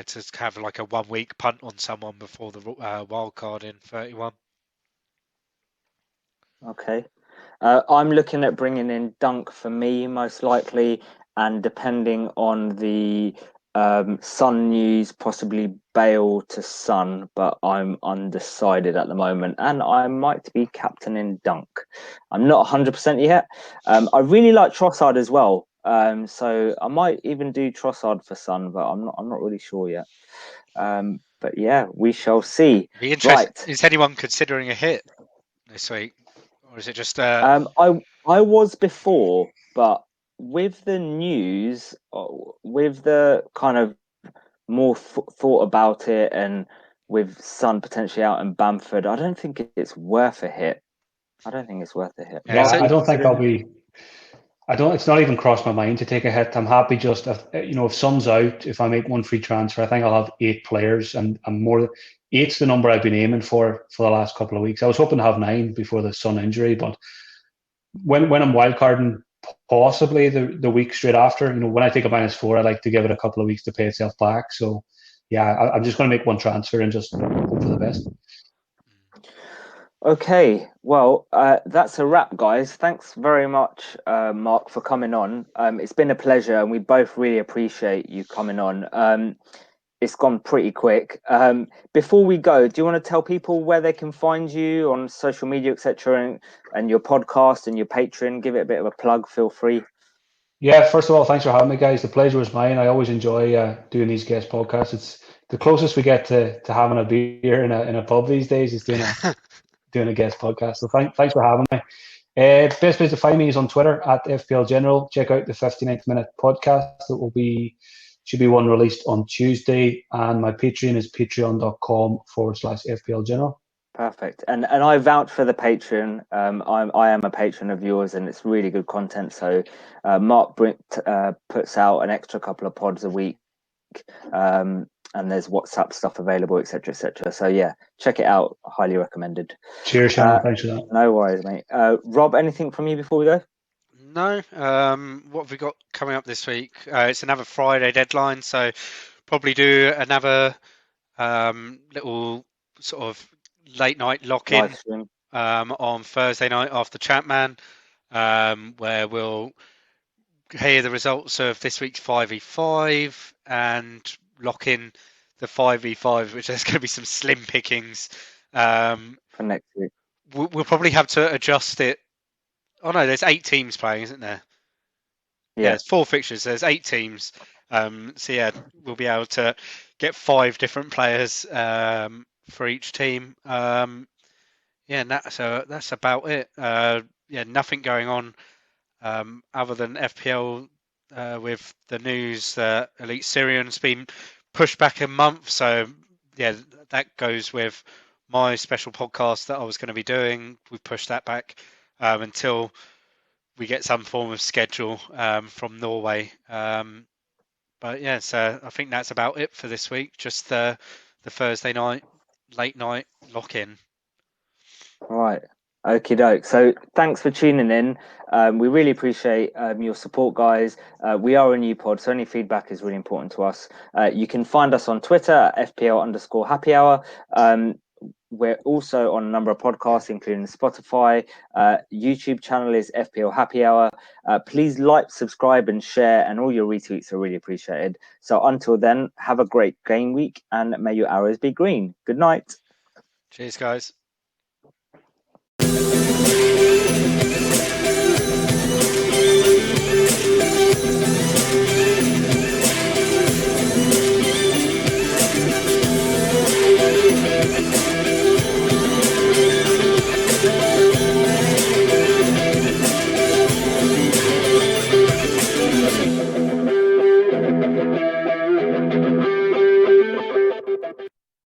B: to have like a 1 week punt on someone before the wild card in 31.
A: Okay. I'm looking at bringing in Dunk for me, most likely, and depending on the Sun news, possibly Bale to Sun, but I'm undecided at the moment, and I might be captaining Dunk. I'm not 100% yet. I really like Trossard as well, so I might even do Trossard for Sun, but I'm not really sure yet. But yeah, we shall see.
B: Be interesting. Right. Is anyone considering a hit this week? Or is it just
A: I was before, but with the news, with the kind of more thought about it, and with Sun potentially out in Bamford, I don't think it's worth a hit. I don't think it's worth a hit.
C: Yeah, I don't think I'll be. It's not even crossed my mind to take a hit. I'm happy just if Sun's out, if I make one free transfer, I think I'll have 8 players, and I'm more. 8's the number I've been aiming for the last couple of weeks. I was hoping to have 9 before the Sun injury, but when I'm wildcarding, possibly the week straight after, when I take a -4, I like to give it a couple of weeks to pay itself back. So yeah, I'm just going to make one transfer and just hope for the best.
A: Okay, well, that's a wrap, guys. Thanks very much, Mark, for coming on. It's been a pleasure, and we both really appreciate you coming on. it's gone pretty quick. Before we go, do you want to tell people where they can find you on social media, etc., and your podcast and your Patreon? Give it a bit of a plug. Feel free.
C: Yeah, first of all, thanks for having me, guys. The pleasure was mine. I always enjoy doing these guest podcasts. It's the closest we get to having a beer in a pub these days is doing a guest podcast. So thanks for having me. Best place to find me is on Twitter at FPL General. Check out the 59th Minute podcast. Should be one released on Tuesday. And my Patreon is patreon.com/FPL General.
A: Perfect. And I vouch for the Patreon. I am a patron of yours, and it's really good content. So Mark puts out an extra couple of pods a week. And there's WhatsApp stuff available, etc., etc. So yeah, check it out. Highly recommended.
C: Cheers, Sean. Thanks for that.
A: No worries, mate. Rob, anything from you before we go?
B: No. What have we got coming up this week? It's another Friday deadline, so probably do another little sort of late night lock-in on Thursday night after Chatman, where we'll hear the results of this week's 5v5 and lock in the 5v5, which there's going to be some slim pickings
A: for next week.
B: We'll probably have to adjust it. Oh no, there's 8 teams playing, isn't there? Yeah, there's 4 fixtures. There's 8 teams. So yeah, we'll be able to get 5 different players for each team. Yeah, and that's about it. Yeah, nothing going on other than FPL with the news that Elite Syrian's been pushed back a month. So yeah, that goes with my special podcast that I was going to be doing. We've pushed that back until we get some form of schedule from Norway. But yeah, so I think that's about it for this week. Just the Thursday night, late night lock-in.
A: Right. Okie doke. So thanks for tuning in. We really appreciate your support, guys. We are a new pod, so any feedback is really important to us. You can find us on Twitter at FPL_happy hour. We're also on a number of podcasts, including Spotify. YouTube channel is FPL Happy Hour. Please like, subscribe, and share, and all your retweets are really appreciated. So until then, have a great game week, and may your arrows be green. Good night.
B: Cheers, guys.